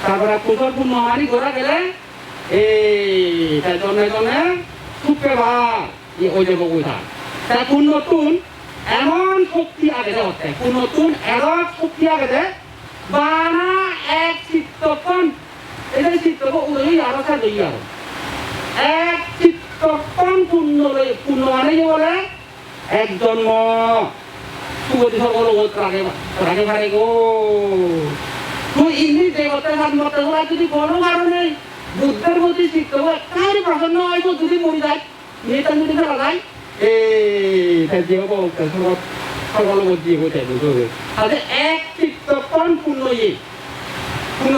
Speaker 3: তারপরে কুশল পূর্ণহানি করা গেলে এই জন্মে জন্মে সুখে ভার ওই যে বকুঠা তাই পুণ্যতুন এমন শক্তি আগে দেয় পুণ্যতুন এমন শক্তি আগে দেয় বানা এক চিত্তকণ এটাই চিত্তক উড়ি আরো সাথে আরো এক চিত্তকণ পুণ্য মানে বলে এক জন্ম সুগতি সর্বল রাগে ভারে গো তুই ইন্দ্রি দেবতার হাত মতে ওরা যদি কোনো কারণে বুদ্ধের প্রতি শিখতে হবে কারই প্রসন্ন হয়তো যদি মরে যায় মেয়েটা যদি ফেলা যায় সকল বুদ্ধি হয়ে যাবে তাহলে এক চিত্তকণ পুণ্য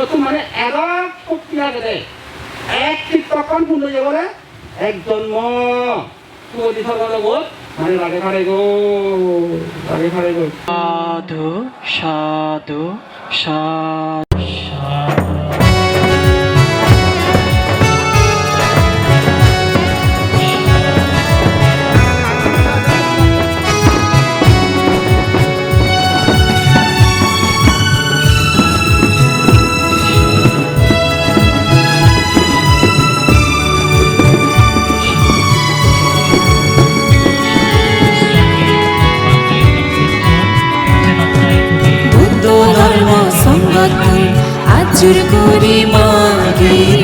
Speaker 3: তো মানে এরক শক্তি আগে দেয় এক চিত্তকণ পুণ্য বলে এক জন্ম সুগতি সর্বল মানে রাগে ভারে গো
Speaker 4: সাধু সাধু সাধু
Speaker 1: আজুর করি মাগির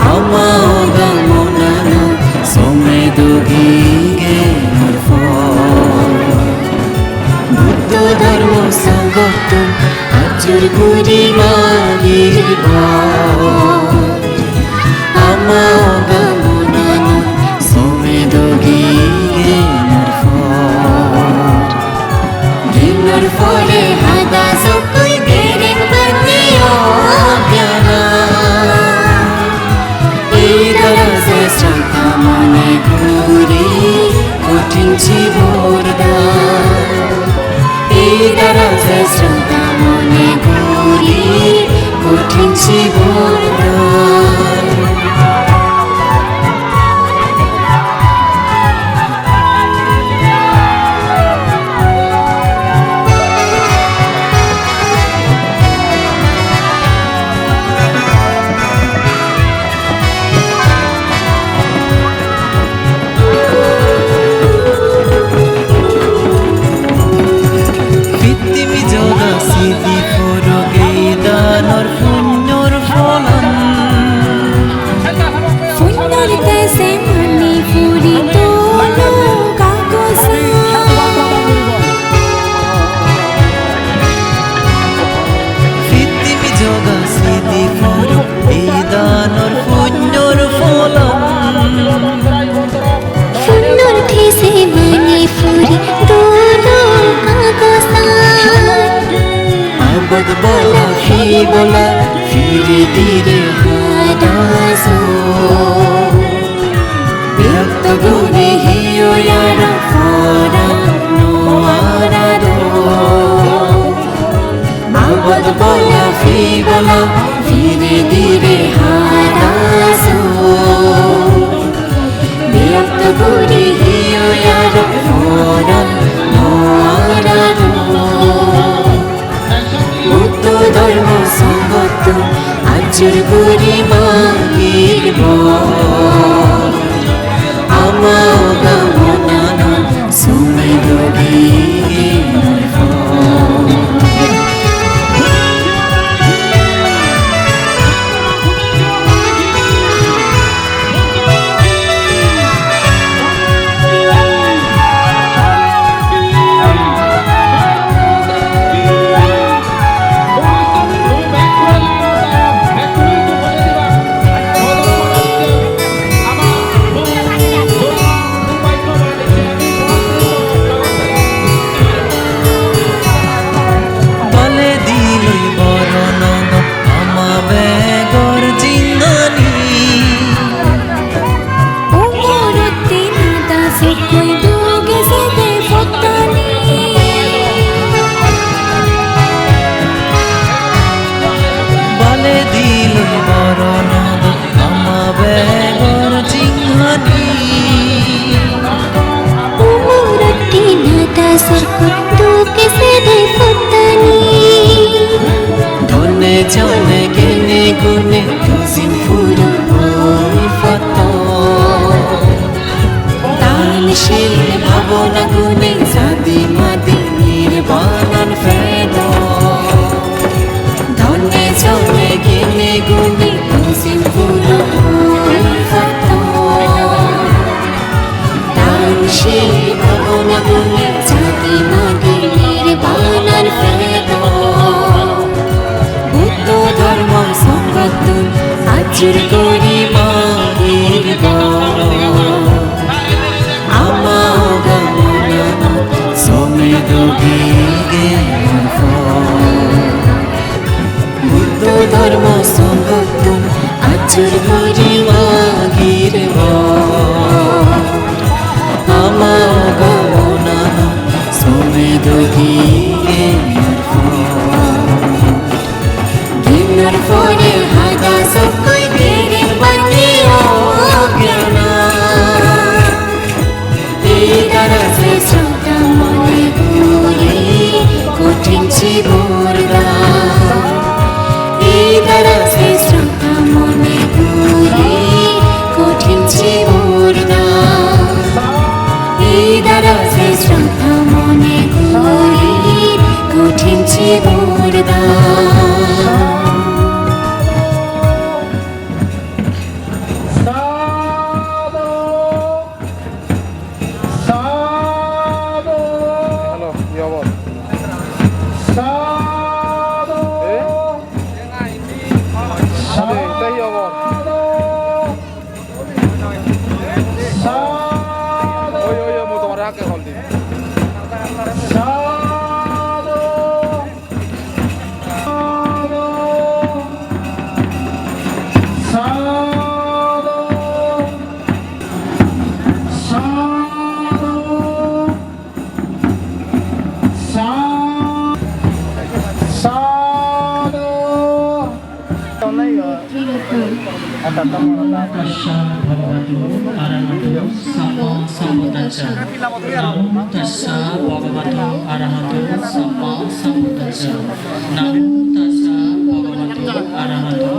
Speaker 1: আমাগামনানো সমে দুগিগে বুদ্ধ ধর্ম সঙ্গত আজুর করি মাগির আমাগামনানো সমে দুগিগে দিনের ফলে হাদা সকুই দেরেক বন্দিও জ্ঞানা এই দরজে শ্রদ্ধা মনে ঘুরি কঠিন জীবরদা এই দরজে শ্রদ্ধা মনে ঘুরি কঠিন জীবরদা बोला धीरे धीरे व्यक्त गुणे ही यार bola fi bola Dire dire hadaso Biyakt guri hiyo yaro Noran noararo Mutto dharma sangattu Ajur guri magir bol Amaga monana Sumedogi Jone gene gune Tuzin furu oi fato Tan shil bhavona gune Zadi madi nirvanan fedo Done jone gene gune Tuzin furu oi fato Tan shil bhavona gune Zadi madi nirvanan fedo Dharma sangattu ajur gori magir bol Amaga monana somedogi Buddha dharma sangattu ajur gori magir bol Amaga monana somedogi Fore hada sab koi tere bandi ho gyana Tera se shraddha mone guri kothin chiborda Tera se shraddha mone guri kothin chiborda Tera se shraddha mone guri kothin chiborda
Speaker 4: Tassa bhagavato arahato samma sambuddhassa Namo tassa bhagavato arahato samma sambuddhassa Namo tassa bhagavato arahato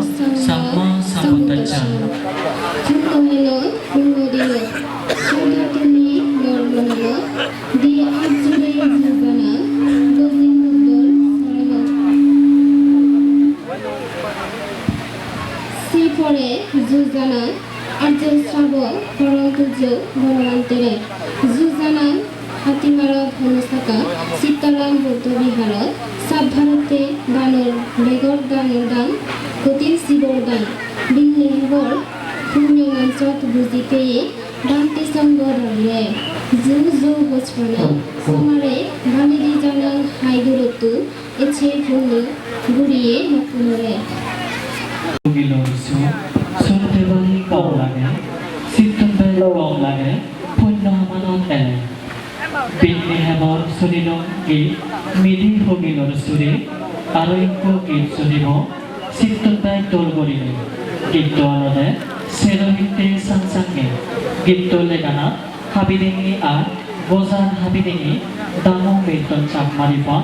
Speaker 4: samma sambuddhassa
Speaker 2: Chungamelo Purvodilo Shantatini Normanalo Di Ajure Jugana Govindor Sarano Sipore Jugana Arjo Sabo Parantujo Bhagavantere Jugana Hatimara Bhanusaka Sitaram Buddha Vihara Sabharate Danor Begor Danor Dan Kotil Sibor Dan Binnirbor Punya Mansot Buzite Dante Sangorare Zu Zu Bochpana Samare Banidi Janang Haidurotu Eche Punu Guriye Mapunore
Speaker 4: Gilorsu Suntebai Kaulane Situmbai Kaulane Punamanon Ele Binni Hamor Sunilong E Midi Hogilor Suri আৰু একো গীত চলিব চিত্ততাই তোল কৰিলে গীতটো অলদে চেৰহিতে চাংচাংগে গীতটো লেগানা হাবিডিঙি আর বজার হাবিডিঙি দামো বেতন চাপ মারিপন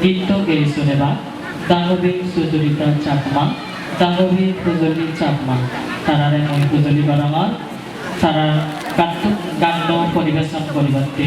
Speaker 4: গীতটো গেৰিছনেবা দাঙবি সুজলিতা চাকমা দাঙবি সুজলি চাকমা তারারে মই সুজলি গরঙর তারা গান পরিবেশন করিবাতে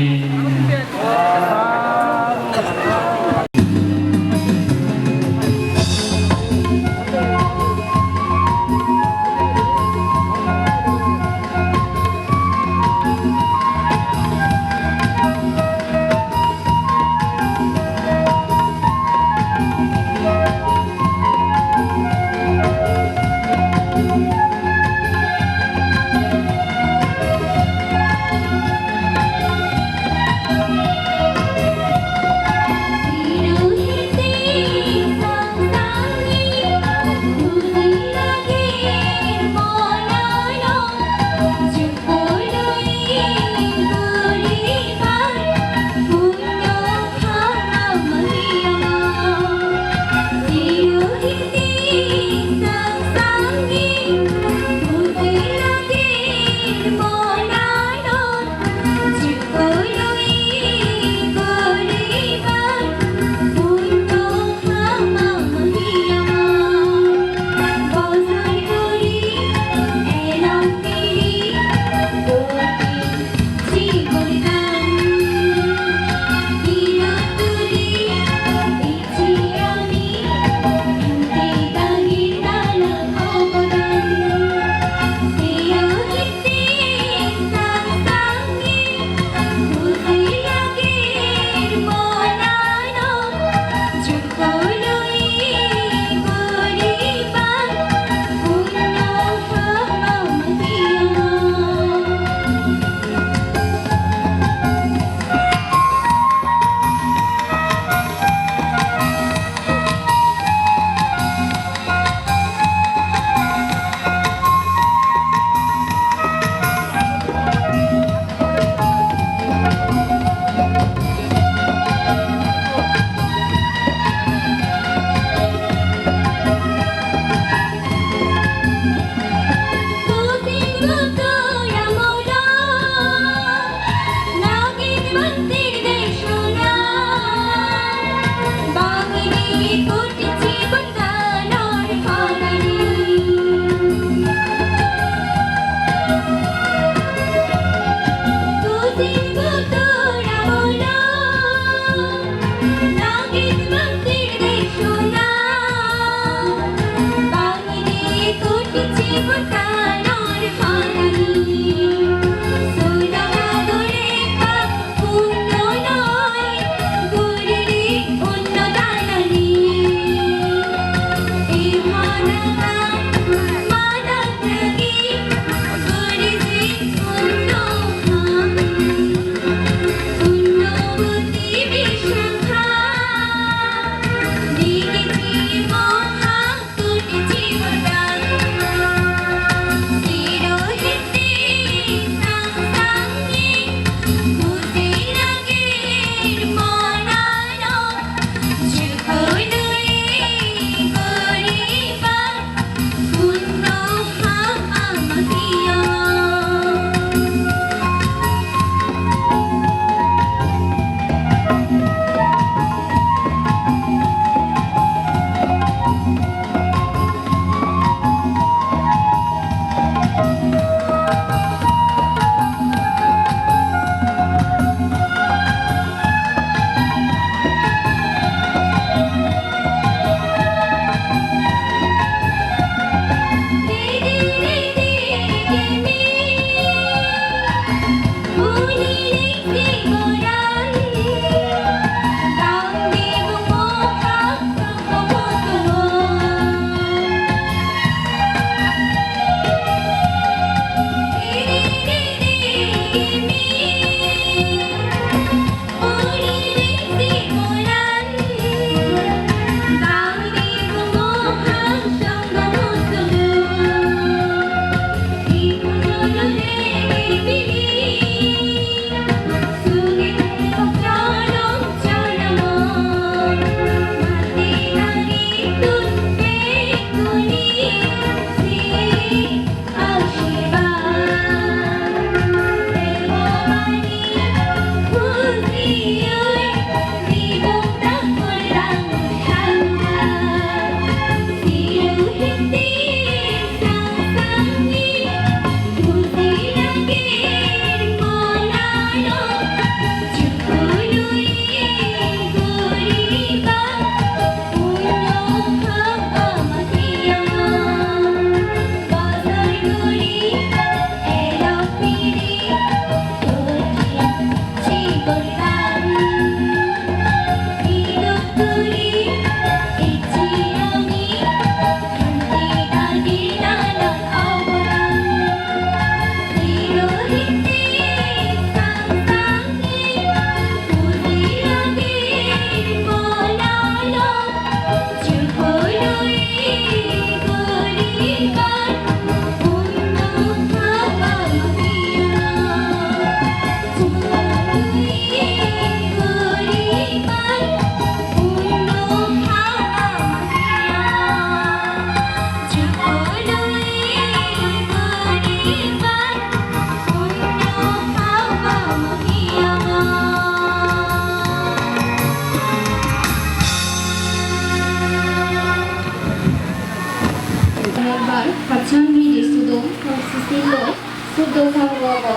Speaker 2: sudo sanggogo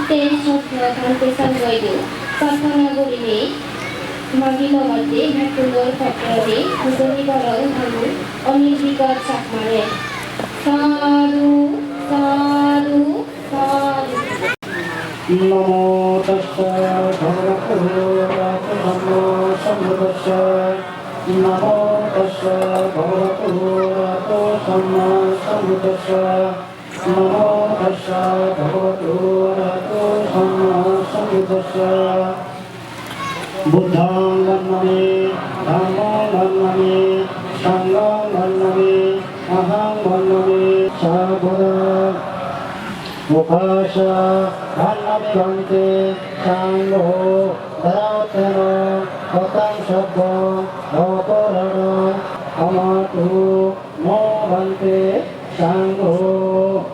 Speaker 2: te sopno kante sanggoidu prarthana koribe magi logate hakulor patrare hujoni barang hamu onirbikat chakmare sadhu sadhu sadhu
Speaker 3: नमो तस्सा भगवतो अरहतो सम्मा सम्बुद्धस्सा नमो तस्सा भगवतो अरहतो सम्मा सम्बुद्धस्सा नमो तस्सा भगवतो अरहतो सम्मा सम्बुद्धस्सा बुद्धं वन्दे धम्मं वन्दे संघं वन्दे अहं वन्दे साबुद्ध Mukasa Bhante Sangho Dharatana Kotang Sabha Bhaparana Amatu Mo Bhante Sangho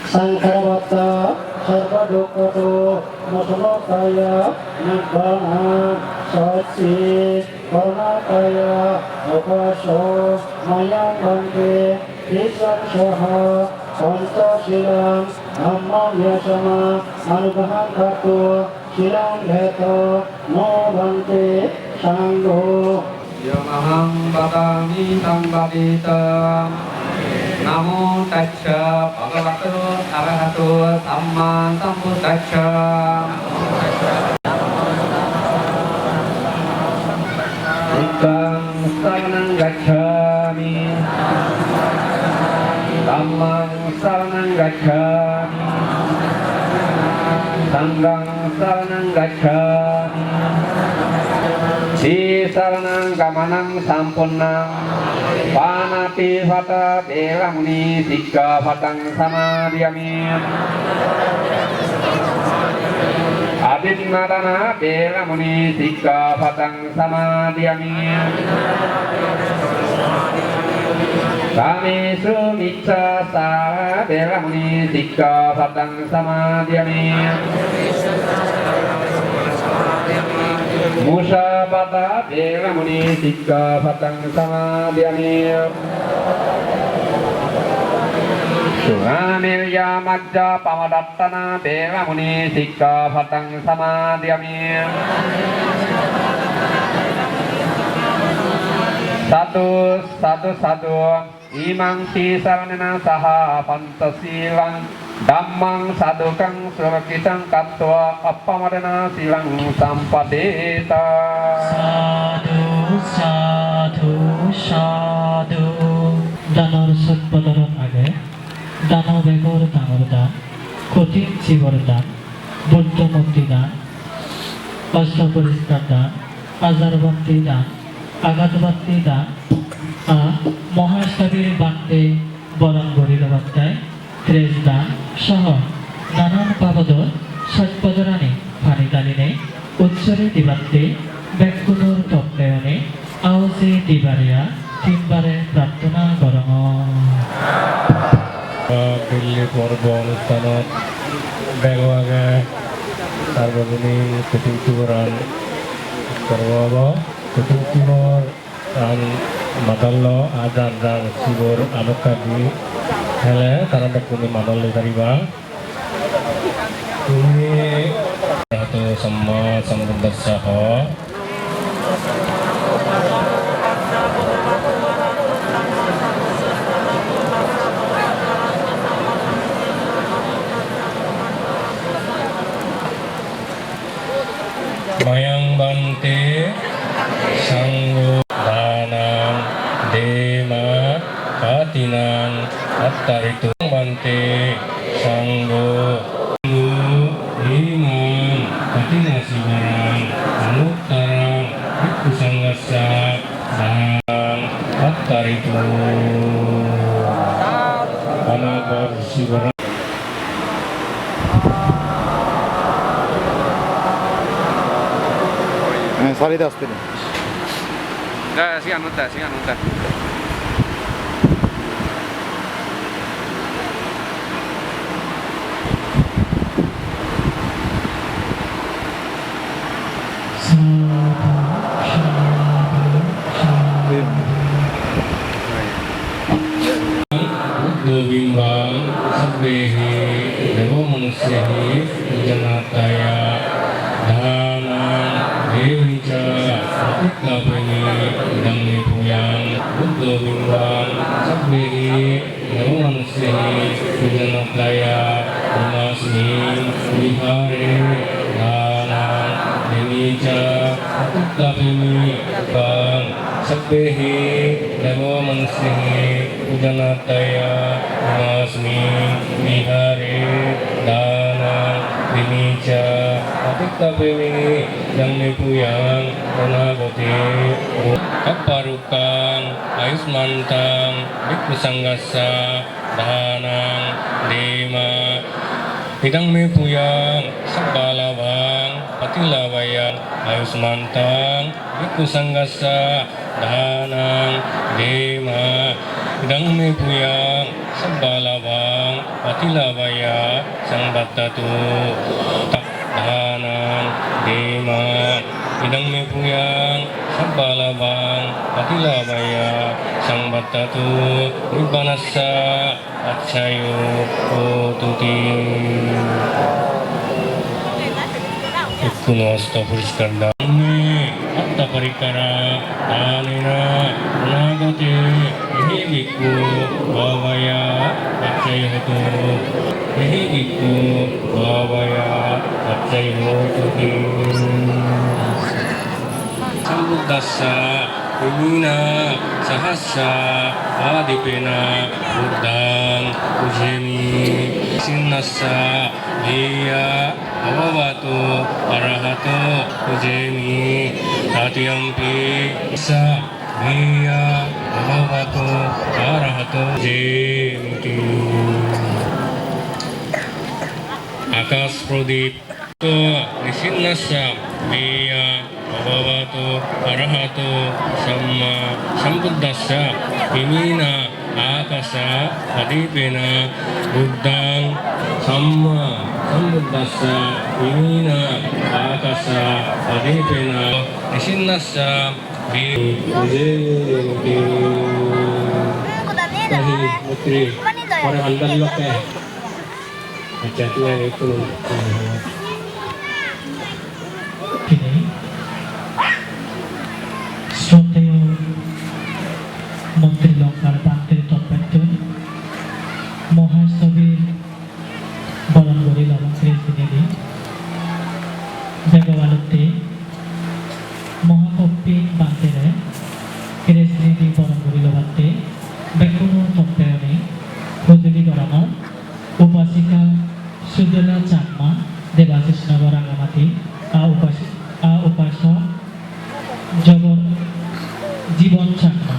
Speaker 3: Sangharavata Sarvadukkato Masanokaya Nibbana Satsi Karnakaya Okaso Mayang Bhante Islam Saha Santa silang Amma Yasama Anugahan Kartu silang Heto No Bhante Sangho
Speaker 7: Yamaham Badami Sambaditam Namo Tassa Bhagavato Arahato Samma Sambuddhassa Ikam Saranang Gacchami Dhammang Saranang Gacchami Sanghang Saranang Gacchami Si Saranang Gamanang Sampunnang Panati Vata Velamuni Sikkhapadang Samadhiyami Adinmadana Velamuni Sikkhapadang Samadhiyami Kamesu Micca Sara Velamuni Sikkhapadang Samadhiyami Musabata Velamuni Sikkhapadang Samadhiyami Suramirya Majja Pamadattana Velamuni Sikkhapadang Samadhiyami Satu Imang si saranena saha pantasilang Dhammang sadukang surakitang katwa appamadana silang sampadeta
Speaker 4: Sadhu, sadhu, sadhu. Danor sotpadaron age, dano begor dangor dan, kotin jibor dan, buddha mukti dan, অষ্টপরিষ্কার দান, আজারবন্তি দান, আঘাতবন্তি দান, মহাস্তবীর বান্তে বরণ গরিল বার্তায় ত্রেজ দান সহ নানান পাবদর সৎপদরাণী ফানিকালীনে উৎসরে দিবান্তে ব্যক্তির তত্ত্বায়নে আওজে দিবারিয়া তিনবারে প্রার্থনা করং
Speaker 6: দিল্লী পর্ব অনুষ্ঠানত বেগৱাগে সাৰ্বজনীন কুটুমটিবোৰান কৰব কুটুমটিবৰ আন মাতাল্ল আজাৰ শিৱৰ আলোকাদি হেলে তারা তুমি মানলে পাৰিবা তুমি তো সম্মা সমুদ্রসহ Mayang Bante Sanggo Danang Dema Katinan Attaritu Bante Sanggo Iman Katinasibarang Anuttarang Bhikkhu Sanghassa Danang Attaritu Anagar Sibarang
Speaker 8: Salida asli.
Speaker 7: Ya, sigan nota.
Speaker 6: Govinda
Speaker 8: bimbang sabbihi namo manusihi pujanataya namasmi vihare dana demica uttabimi bang sabbihi namo manusihi pujanataya namasmi vihare dana demica uttabimi yang puyang Nanagote Kaparukang Ayusmantang Bhikkhu Sanggassa Dahanang Dema Hidang me puyang Sabbalawang Patilabayang Ayusmantang Bhikkhu Sanggassa Dahanang Dema Hidang me puyang Sabbalawang Patilabaya Sangbattatu Dahanang Dema Idang me puyang sabbalabang patilabaya sangbattatu nibbanassa accayo kotuti ikkuno astapuriskardame attaparikara anena nagate ihibikku bhavaya accayo hotu ihibikku bhavaya accayo kotuti Sambuddhassa Vimina Sahassa Adipena Buddhang Ujemi Sinnassa Viya Bhavavato Arahato Ujemi Tatiyampi Sa Viya Bhavavato Arahato Ujemi Akas Prodip Nisinnassa Viya Bhavavato Arahato Samma Sambuddhassa Vimina Akasa Adipena Buddhang Samma Sambuddhassa Vimina Akasa Adipena Nisinnassa Vijayati Tahi Mutri Para Andal Loke Acatnya itu
Speaker 4: Kini শ্রদ্ধেয় মন্ত্রী লঙ্কার প্রান্তের তৎপর্যন মহাস্তবীর বরণগরি লবঙ্কের দিনেদি বেগবালতে মহাকপ্পি বান্তেরে কেরেস্ত্রীদি বরণগরি লবাতে বেকুনো তৎপয়নে প্রজলি গরমত উপাসিকা সুজলা চাকমা দেবাশিস নগর রাঙামাটি উপাসক জগৎ জীবন চাকমা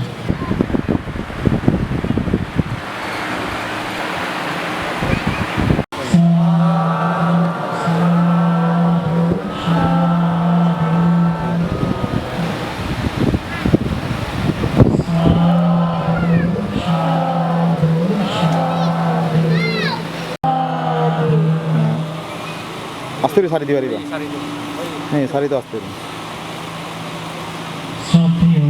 Speaker 9: আস্তে সারি দিবা রিবা হ্যাঁ সারি তো আস্তে
Speaker 4: শ্রদ্ধেয়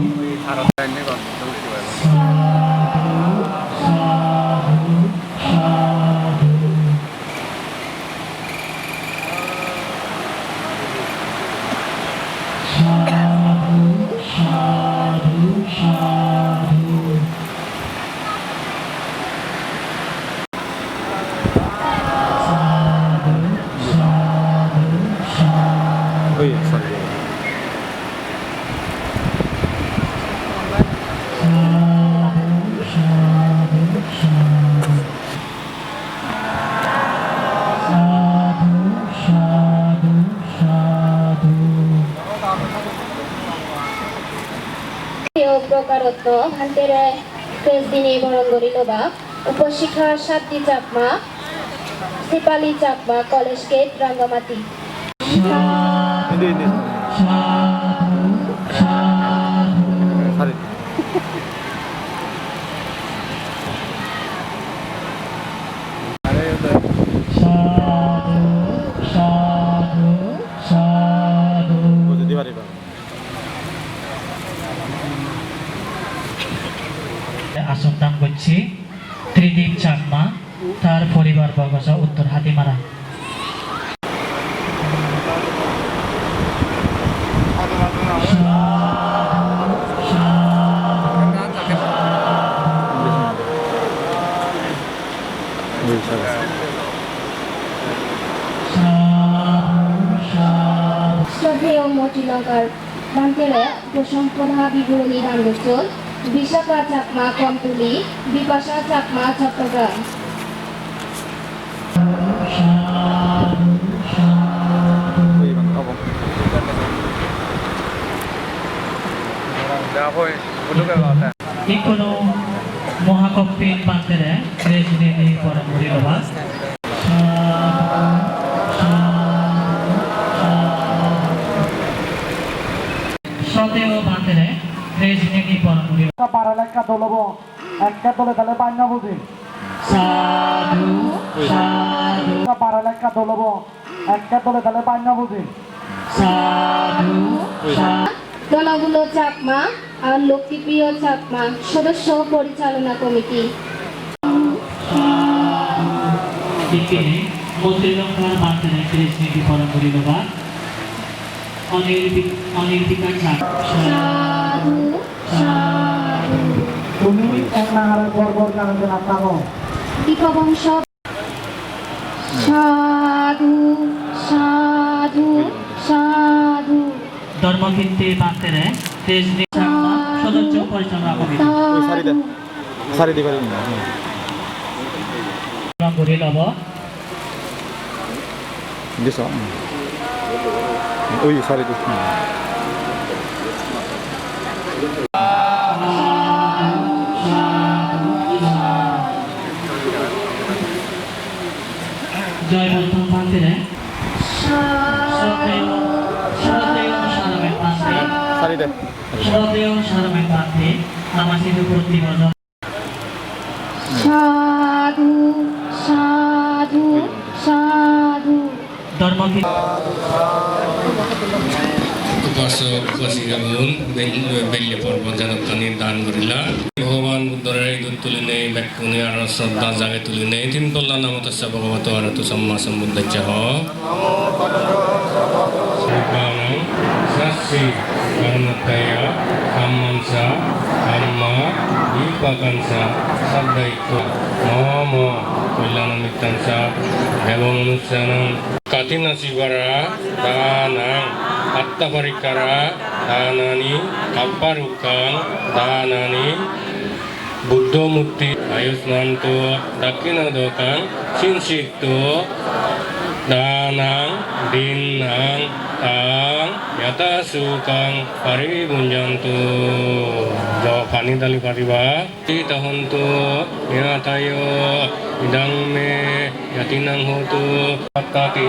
Speaker 9: ওই সারি
Speaker 2: প্রকারত্ব ভান্তেরে তেজ দিনে বরণ করিল বা উপশিখা সাতটি চাকমা সিপালি চাকমা কলেজ গেট রাঙ্গামাটি
Speaker 9: সারি দিবা রিবা
Speaker 4: আসন দান করছি ত্রিদীপ চাকমা তার পরিবার বর্গসহ উত্তর হাতিমারা
Speaker 2: শ্রীলঙ্কার প্রান্তের উপসম্পদা বিবরণী দাঙ্গোচল Bishakha Chakma কমতুলি Bipasha Chakma Chittagong
Speaker 4: Ikono Mohakopin Pantere, Resini Paramuri Lovas. Soteo Pantere, Resini Paramuri Lovas.
Speaker 3: Paraleka dolobo, ekka dole dale banya buzi.
Speaker 4: Sadhu, sadhu,
Speaker 3: Paraleka dolobo, ekka dole dale banya buzi.
Speaker 4: sadhu, sadhu.
Speaker 2: দলগুলো চাকমা আর লক্ষ্মীপ্রিয় চাকমা সদস্য পরিচালনা committee
Speaker 4: Dikini, Motilongkar Pantere, Resini Paramuri Lovas. Onirpikan Sak.
Speaker 2: সাধু সাধু
Speaker 3: Tumi enang gor-gor nang jenatamu.
Speaker 2: Dipavamsa সাধু সাধু সাধু
Speaker 4: ধর্মভিত্তি পাত্রে তেজনি চাকমা সদস্য পরিচালনা কমিটি
Speaker 2: সাধু
Speaker 9: সারি দি পারি না
Speaker 4: রঙ্গরি লব
Speaker 9: দিছ ওই সারি দি
Speaker 4: জয় বর্ধন পাত্রে শ্রদ্ধেয় সারমেন পাত্রে
Speaker 9: সারি দে
Speaker 4: শ্রদ্ধেয় সারমেন পাত্রে আমার সিধু প্রতিবর্তন
Speaker 2: সাধু সাধু সাধু
Speaker 8: উপাসক উপাসিকাগণ বেল্য পর্ব জানতানি দান করিলা ভগবান বুদ্ধর ইদুত তুলি নেই ব্যাকুনি আর শ্রদ্ধা জাগে তুলি নেই তিন তল্লা নাম তস্য ভগবত আরতু সম্মা সম্বুদ্ধ সাসি কর্মতয়া কাম্মাংসা কাম্মা দীপাকাংসা সাদ্দায়িত্ব মম কল্যাণমিত্তাংসা এবং অনুষ্ঠানং কাতিনাসিবারা দানাং আত্মপরিকারা দানানি আপারুকাং দানানি বুদ্ধমূর্তি আয়ুষ্মান্ত দক্ষিণাদকাং সিনসিত দানাং দিনাং তাং yatasukan paribunjantu jo pani dali pariba tahuntu yatayo idang me yatinang hotu patati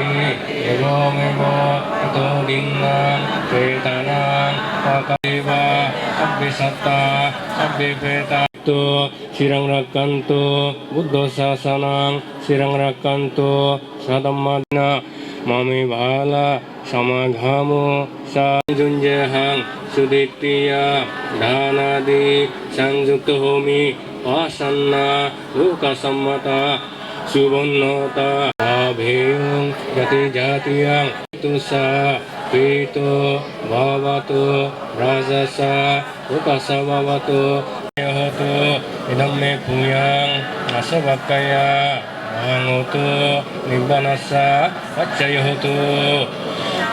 Speaker 8: ego mego to dinang ketanang pakaiba abisata abipeta tu sirang rakantu buddha sasanang sirang rakantu sadammadna mami bala samaghamu sanjunjehang suditya dhanadi sanjukta homi asanna luka sammata subannata abheyung yati jatiyang tusa pito bhavatu rajasa luka sabhavatu yohotu idam me puyang asabakaya Angoto nibbanasa accayoto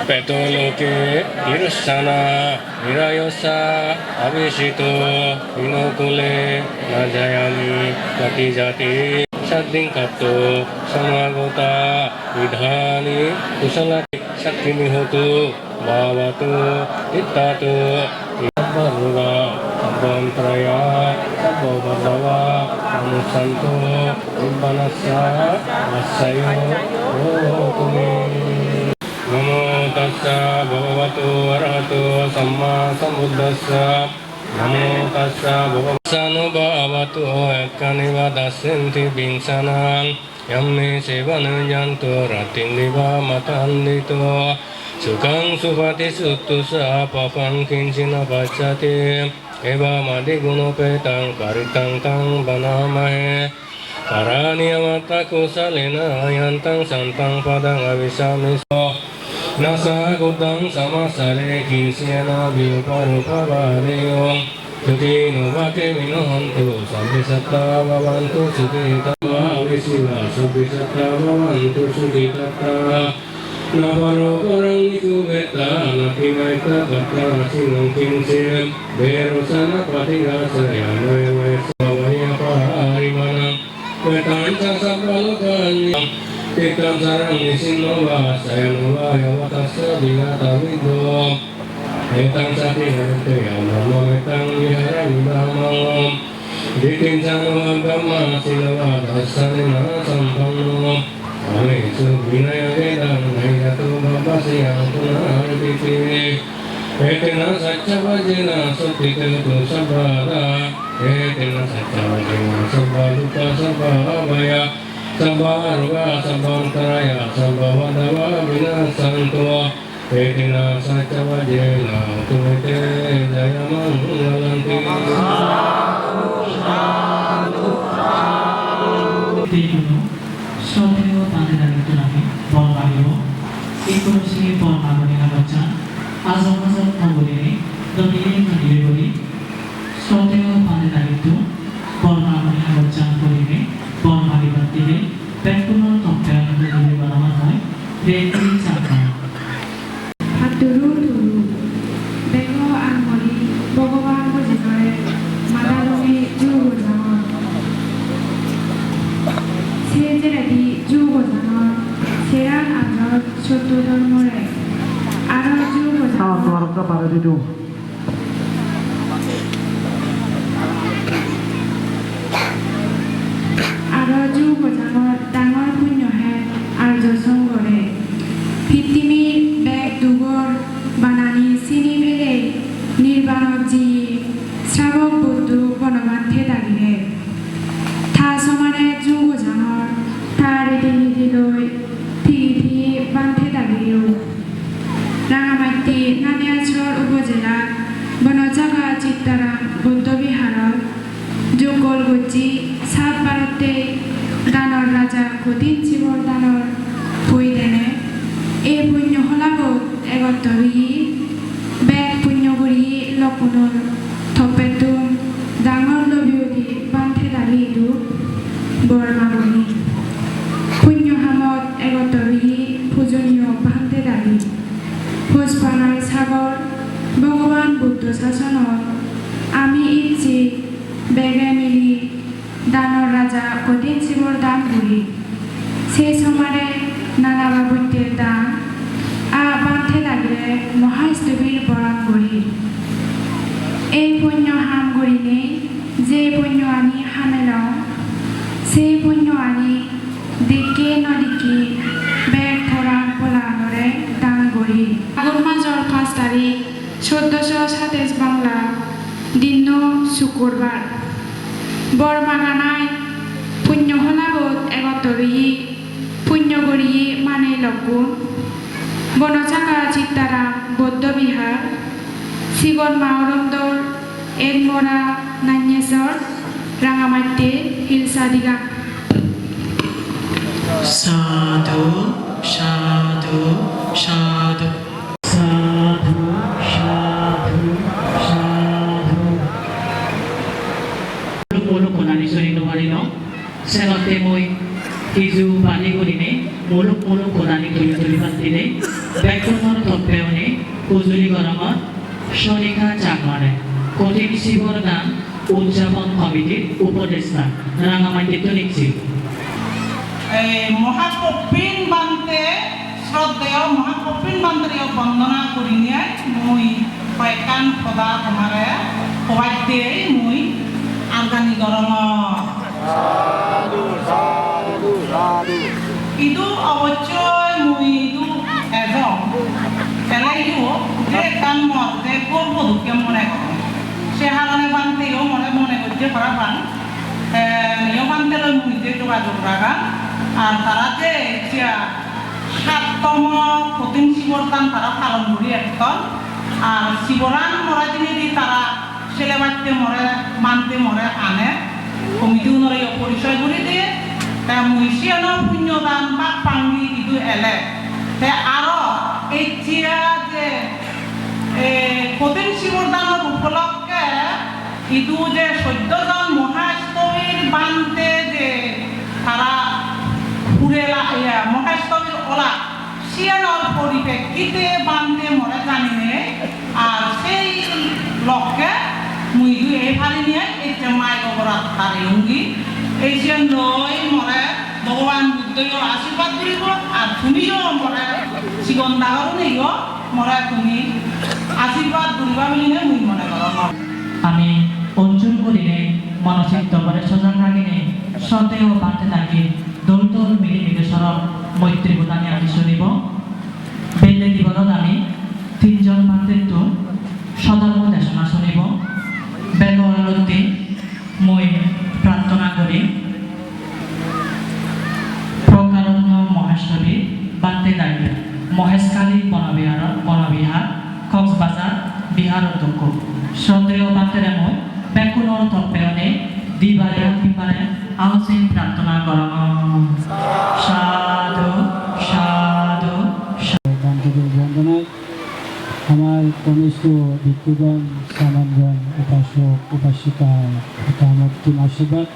Speaker 8: petoloke irusana nirayosa abhishito inokule najayami kati jati saddinkato samagota vidhani kusalati sakkini hotu bhavatu ittato Baruga Abbantraya Sabbhavadava Anusanto Ibbanasa Vasayo Okumi Namo Tassa Bhagavato Arahato Samma Sambuddhassa Namo Tassa Bhagavato Bhagavato Ekkaniva Dasinti Bingsanang Yamme Sevanujanto Ratindiva Matandito Sukang supati suttusa papang kincina pacati eva madi guno petang karitang tang banamahe karani amata kusalena yantang santang padang avisamiso nasa kutang samasare kinsiana biuparupa badeyong Suki nubake minohantu sabbi satta bhavantu sukita avisiva sabbi satta bhavantu sukita Navaro orang itu beta Naki baita kata sinong kimsir Bero sana patiga saya Noe sawaya pahari mana Betan sasa balukan Tikam sarang isin nova Saya nova ya watasa binata wido Betang sati hante ya nama betang biara ibamam Dikincang agama silawa dasarina sampang Ame subinaya vedang nayatu babasya punar piti Etena sacha vajena sutikatu sabhara Etena sacha vajena sabhaluka sabhavaya Sabharuga sabhantaraya sabhavadava vinasantua Etena sacha vajena tumete jayamangalanti
Speaker 4: শ্রদ্ধেয় তাদের দায়িত্ব নামে বল মাগিব এই কৌশি বল মাগনি নাগচান আজম আজম অবলিনে দমিলে কাটিলে বলি শ্রদ্ধেয় তাদের দায়িত্ব বল মাগনি নাগচান বলিনে বল মাগিবার দিলে ব্যাকুণর তম্পেয়ন বলিলে বলা হয় রেকি চাকা
Speaker 10: হাতুরু তুরু বেঙ্গ আনমরি ভগবান বুঝিনরে মাদালমে জুগো জামা সেজেরাদি জুগো জামা সেরান আনর সত্য ধর্মরে আর জুগো জামা
Speaker 3: তোমার পারে দিদু
Speaker 10: আর জুগো জামা ডাঙর পুণ্য হে আর জসঙ্গরে পৃথিবীর ব্যাগ দুগর বানানি চিনি ফেলে নির্বাণক জি শ্রাবক বুদ্ধ বনবান্ধে দাগিলে থা সমানে যুগ জানৰ তাৰ এটি নীতি লৈ থিগি বান্ধে দাগিলেও ৰাঙামাটি নানিয়াছৰ উপজেলা বনজাগা চিত্তাৰাম বৌদ্ধবিহাৰত যুগল গজি সাত ভাৰতে দানৰ ৰাজা কঠিন শিৱৰ দানৰ ভৈ দেনে এই পুণ্য হলাগত এগতৰি বেগ পুণ্য কৰি লকুণৰ থপেতুম ডাঙৰ লবিয়তি বান্ধে দাগিটো বৰ মাগনি পুণ্য হামত এগতৰি পূজনীয় বান্ধে দাগি ভোজপানাৰ সাগৰ ভগৱান বুদ্ধ শাসনত আমি ইচ্ছি বেগে মিলি দানৰ ৰাজা কঠিন শিৱৰ দান কৰি সেই সমাৰে নানা বাবুত্যের দান বান্ধে লাগিলে মহাস্তবীর বরণ করি এই পুণ্য হাম করিলে যে পুণ্য আনি হামে লওঁ সেই পুণ্য আনি দিকে নদিকে বেগ ধৰা পলানৰে দান কৰি আঘোণ মাসৰ 5 তাৰিখ 1427 বাংলা দিন শুক্ৰবাৰ বৰবাগানায় পুণ্য হলাগত এগতৰি পুণ্য কৰি মানে লগুণ বনজাগা চিত্তাৰাম বৌদ্ধবিহাৰ শিৱন মাহৰন্দৰ এডমৰা নান্যেশ্বৰ ৰাঙামাটি হিলচাদিগা
Speaker 4: সাধু সাধু সাধু সাধু সাধু সাধু মূল কোনানি চৰি নোৱাৰি ন চেনতে মই কিছু পানি করিনে মুলুক মুলুক কোনানি তুলি পাতিনে ব্যাকুণর তপ্পেয়নে উজুলি গরমত সনিকা চাকমানে কঠিন শিৱৰ দান উদযাপন কমিটিৰ উপদেষ্টা ৰাঙামাটি নিশ্চিত
Speaker 11: মহাকপিন বান্তে শ্রদ্ধেয় মহাকপিন বান্তের বন্দনা করি নিয়ে মই কয়েকান সদা তোমার সবাইতে মই আফগানি গরম ইদু অবশ্যই মই ইদু এজন পেলাইও যে কান মত যে করবো দুঃখে মনে করে সে হারণে বানতেও মনে করতে পারা পান নিয়ম বানতে লই মই যে যোগাযোগ রাখা আর তারা যে এতিয়া 7তম কঠিন শিৱৰ দান তারা পালন করি একদম আর শিবরান মরা দিনে দি তারা ছেলে বাড়তে মরে মানতে মরে আনে কমিটি উনরে পরিচয় করে দিয়ে তা মহিষিয়ানো পুণ্যদান বা পাঙ্গি ইদু এলে তে আরো এতিয়া যে কঠিন শিৱৰ দানৰ উপলক্ষে ইদু যে 14জন মহাস্তবীর বানতে যে তারা পুরেলা মহাস্তবীর ওলা সিয়ানোর পরিপ্রেক্ষিতে বানতে মরে জানি নে আর সেই লক্ষ্যে মুই এই ফালি নিয়ে এটা মাই অপরাধ হারি হুঙ্গি এই যে নয় মরে ভগবান বুদ্ধর আশীর্বাদ করিব আর তুমিও মরে জীবন ডাঙর নেইও মরে তুমি আশীর্বাদ করিবা বলি মুই মনে করো
Speaker 4: আমি অঞ্চল করিলে মানসিক দরবারে সজাগ থাকিনে সতেও বাঁধতে থাকি দৌতল মিলি মিলে সরব মৈত্রী প্রদানে আমি শুনিব বেলে দিবনত আমি তিনজন বান্ধের তো সদর্ম দেশনা শুনিব বেগরতি মই প্রার্থনা করি প্রকারণ্য মহেশ্বরী বান্তে দাঁড়িয়ে মহেশকালী বনবিহার কক্সবাজার বিহার অধ্যক্ষ সন্দেহ বান্তের মই বেকুনর তর্পেয়নে দিবারে দিবারে আলোচনা প্রার্থনা করা সাধু সাধু
Speaker 3: বান্ধবের বন্দনায় আমার কনিষ্ঠ ভিক্ষুগণ সামানগণ উপাসক উপাসিকা মূর্তিম আশীর্বাদ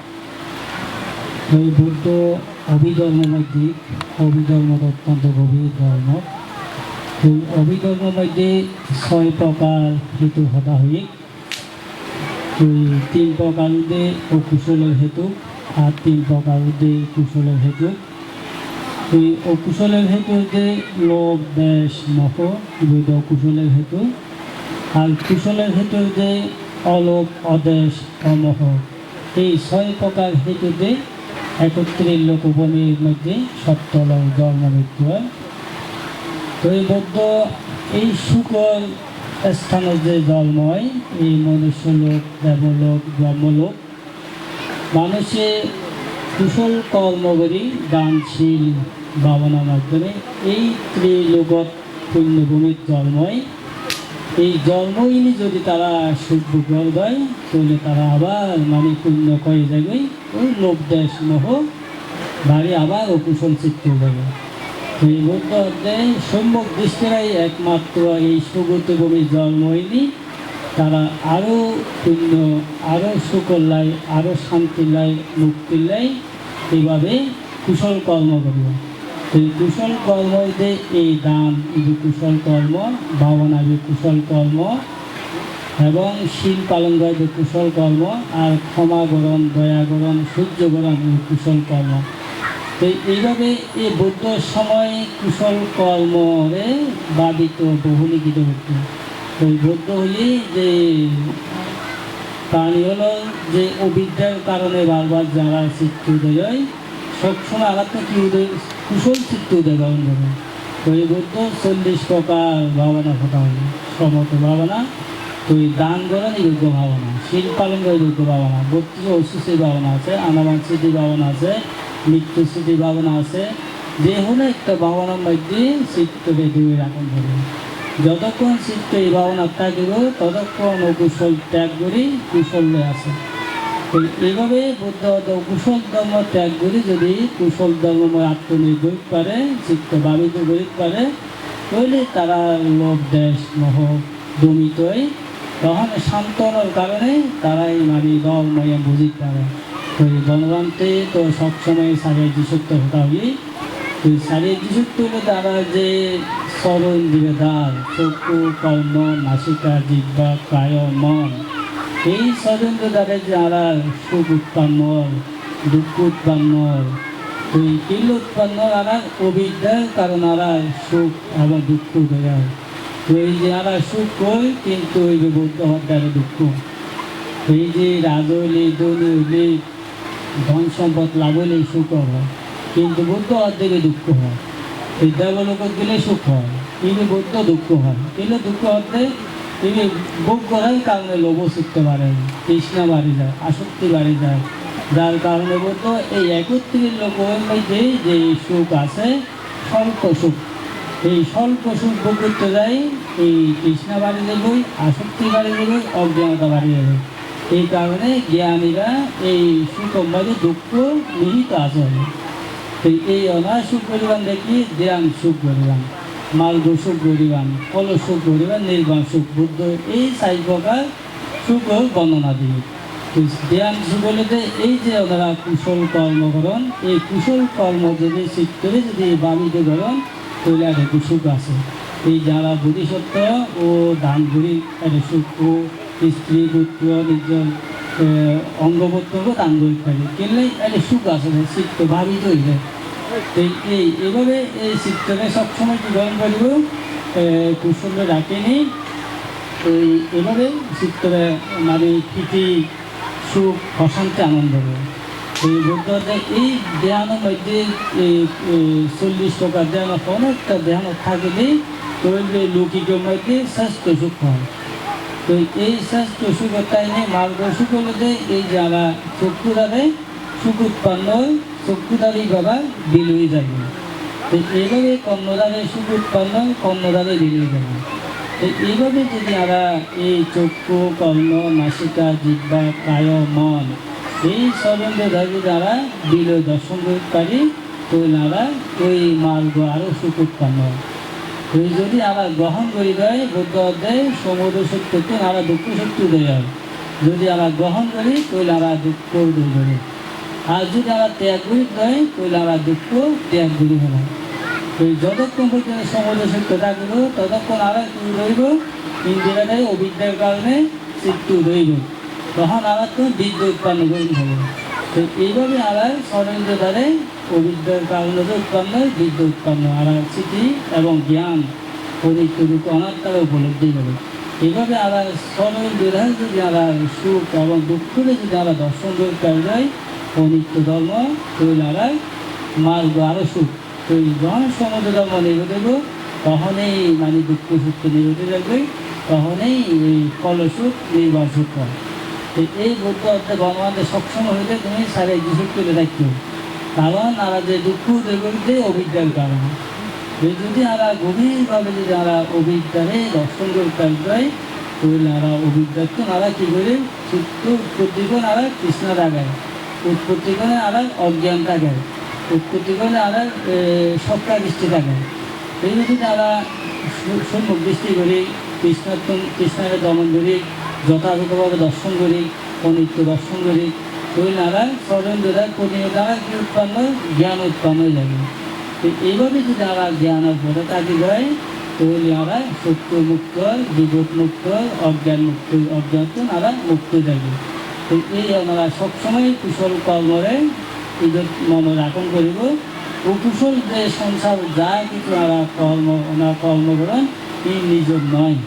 Speaker 3: এই বুদ্ধ অভিধর্মময় দিক অভিধর্মর অত্যন্ত গভীর ধর্ম এই অভিধর্মের মধ্যে 6 প্রকার হেতু হতাহয়িক এই 3 প্রকার উদ্দে অকুশলের হেতু আর 3 প্রকার উদ্দে কুশলের হেতু এই অকুশলের হেতু যে লোভ দেশ মোহ দুইটা অকুশলের হেতু আর কুশলের হেতু যে অলোভ অদেশ অমোহ এই 6 প্রকার হেতুতে একত্রে লোকভূমির মধ্যে সপ্তলয় জন্ম মৃত্যু হয় তো এই বৌদ্ধ এই শুকর স্থানে যে জন্ম হয় এই মনুষ্য লোক দেবলোক ব্রহ্মলোক মানুষে কুশল কর্ম করি দানশীল ভাবনার মাধ্যমে এই ত্রিলোকত পুণ্যভূমির জন্ম হয় এই জন্মইনি যদি তারা সুখ ভোগ দেয় তাহলে তারা আবার মানে পুণ্য করে যাবে ওই লোভ দেশ মোহ বাড়ি আবার অকুশল চিত্ত যাবে এই বৌদ্ধ অধ্যায় সম্যক দৃষ্টিরাই একমাত্র এই সুগত ভূমির জন্ম হয়নি তারা আরও পুণ্য আরও সুখর লাই আরও শান্তি লাই মুক্তির লাই এইভাবে কুশল কর্ম করব এই কুশল কর্ম যে এই দান যে কুশল কর্ম ভাবনা যে কুশল কর্ম এবং শীল পালন করে যে কুশল কর্ম আর ক্ষমা গ্রহণ দয়া গ্রহণ সূর্য গ্রহণ কুশল কর্ম তো এইভাবে এই বৌদ্ধ সময় কুশল কর্মরে বাদিত বহুলিখিত হতো ওই বৌদ্ধ হলে যে প্রাণী হলো যে অবিদ্যার কারণে বারবার যারা চিত্ত উদয় হয় সবসময় আলাদা কি উদয় কুশল চিত্ত উদয় গ্রহণ করে তো এই বৌদ্ধ 40 প্রকার ভাবনা কথা হলো সমত ভাবনা তো এই দান গ্রহণ যোগ্য ভাবনা শীল পালন করে যোগ্য ভাবনা 32 অসুস্থ ভাবনা আছে আনামান স্মৃতি ভাবনা আছে মৃত্যু স্মৃতি ভাবনা আছে যে হলো একটা ভাবনার মধ্যে চিত্তকে ধরে রাখুন হবে যতক্ষণ চিত্ত এই ভাবনা থাকিব ততক্ষণ অকুশল ত্যাগ করি কুশলে আছে এইভাবে বুদ্ধ কুশল ধর্ম ত্যাগ করি যদি কুশল ধর্মময় আত্মনির্ভর পারে চিত্ত ভাবিত করিতে পারে তাহলে তারা লোভ দেশ মোহ দমিত হয় তখন শান্তনার কারণে তারাই মানে ধর্ময় বুঝিতে পারে তো এই গণতন্ত্রে তো সবসময় শারীরিক যিশুক্ত হতে হবে তো শারীরিক যিশুক্ত হলে তারা যে স্মরণ দিবে দ্বার চক্ষু কর্ণ নাসিকা জিহ্বা কায় মন এই স্মরণ দ্বারা যারা সুখ উৎপন্ন দুঃখ উৎপন্ন ওই কিল উৎপন্ন আর অবিদ্যার কারণ আর সুখ এবং দুঃখ দেয় তো এই যে আর সুখ হয় কিন্তু ওই যে বৌদ্ধ হত্যারে দুঃখ এই যে রাজ হইলে ধনী হইলে ধন সম্পদ লাভ হইলে সুখ হয় কিন্তু বৌদ্ধ অর্ধেকে দুঃখ হয় এই দেবলোকত গেলে সুখ হয় কিন্তু বৌদ্ধ দুঃখ হয় কিন্তু দুঃখ হতে তিনি ভোগ করার কারণে লোভ শিখতে পারেন তৃষ্ণা বাড়ি যায় আসক্তি বাড়ি যায় যার কারণে বৌদ্ধ এই একত্রিত লোকের মধ্যে যে সুখ আছে স্বল্প সুখ এই স্বল্প সুখ ভোগ করতে যায় এই তৃষ্ণা বাড়ি যাবে আসক্তি বাড়ি যাবে অজ্ঞানতা বাড়ি যাবে এই কারণে জ্ঞানীরা এই সুখের মধ্যে দুঃখ নিহিত আছে এই অনার সুখ পরিমাণ দেখি ধ্যান সুখ পরিমাণ মার্গ সুখ গরিবান কল সুখ গরিবান নির্বাণ সুখ বুদ্ধ এই 4 প্রকার সুখ বর্ণনা দিয়ে ধ্যান সুখ বলে যে এই যে ওনারা কুশল কর্ম করেন এই কুশল কর্ম যদি চিত্তরে যদি ভাবিতে করেন
Speaker 4: তৈলে আর একটু সুখ আছে এই যারা বোধিসত্ত্ব ও দান করি একটা সুখ ও স্ত্রী পুত্র নিজের অঙ্গবত্তক দান করি পারে কেনলে একটা সুখ আছে চিত্ত ভাবিত হয়ে যায় এইভাবে এই চিত্তকে সবসময় কি গ্রহণ করিব কুশল রাখেনি এভাবে চিত্তরে মানে প্রীতি সুখ অশান্তি আনন্দ হবে এই বুদ্ধতে এই ধ্যানের মধ্যে 40 টাকা ধ্যান অনেকটা ধ্যান থাকিলেই তৈরি লৌকিকের মধ্যে শ্রেষ্ঠ সুখ হয় তো এই শ্রেষ্ঠ সুখ তাই নিয়ে মার্গ সুখ হলে যে এই যারা চক্ষুদারে সুখ উৎপন্ন চক্ষুদারি বাবা বিল হয়ে যাবে তো এইভাবে কর্ণদারে সুখ উৎপন্ন কর্ণদারে বিল হয়ে যাবে এইভাবে যদি আমরা এই চক্ষু কর্ণ নাসিকা জিহ্বা কায় মন এই স্বরন্দ্রধারী দ্বারা বিল দর্শন করতে পারি তো আমরা ওই মার্গ আরও সুখ উৎপন্ন ওই যদি আমরা গ্রহণ করি দেয় বুদ্ধ অধ্যায় সমুদ্র শক্তিতে আমরা দুঃখ শক্তি দেয় যদি আমরা গ্রহণ করি তাহলে আমরা দুঃখ দূর করি আর যদি আমরা ত্যাগ করি দেয় তাহলে আমরা দুঃখ ত্যাগ করি হলাম ওই যতক্ষণ পর্যন্ত সমুদ্র সত্য থাকবে ততক্ষণ আমরা কি রইব ইন্দ্রিয়টাই অবিদ্যার কারণে চিত্ত রইব তখন আমরা তো বিদ্যা উৎপন্ন করতে হবে তো এইভাবে আমরা স্বরেন্দ্র দ্বারে অবিদ্যার কারণে উৎপন্ন বিদ্যা উৎপন্ন আমরা স্মৃতি এবং জ্ঞান পরিচুরিত অনাত্মার উপলব্ধি করে এইভাবে আমরা স্বরেন্দ্র দ্বারা যদি আমরা সুখ এবং দুঃখকে যদি আমরা দর্শন করতে যাই অনিত্য ধর্ম তাহলে আমরা মার্গ আরও সুখ তো যখন সমুদ্র ধর্ম নেবে দেব তখনই মানে দুঃখ সুখকে নিবেদে যাবে তখনই এই ফলসুখ নির্ভর সুখ হয় এই বুদ্ধ অর্থে ভগবানকে সক্ষম হইলে তুমি সারে সুখ তুলে রাখতে কারণ আমরা যে দুঃখ দেবে অবিদ্যার কারণে যদি আমরা গভীরভাবে যদি আমরা অবিদ্যারে দর্শন করতে যাই তাহলে আমরা অবিদ্যার তো আমরা কী করে চিত্ত উৎপত্তিকোণ আমরা কৃষ্ণ রাখায় উৎপত্তিকোণে আমরা অজ্ঞান থাকায় উৎপত্তিকোণে আমরা সবটা দৃষ্টি থাকায় এই যদি আমরা সম্মুখ দৃষ্টি করি কৃষ্ণের দমন করি যথাযথভাবে দর্শন করি অনিত্য দর্শন করি তাহলে আমরা স্বরেন্দ্রা প্রতিনিয়ত আমরা কী উৎপন্ন জ্ঞান উৎপন্ন হয়ে যাবে তো এইভাবে যদি আমরা জ্ঞানের পরে থাকি যায় তাহলে আমরা সত্য মুক্ত বিগত মুক্ত অজ্ঞান মুক্ত অজ্ঞান আমরা মুক্ত যাবে তো এই আমরা সবসময় কুশল কর্মরে ঈদের মনে রাখন করিব ও কুশল যে সংসার যা কিছু আমরা কর্ম করেন এই নিজের নয়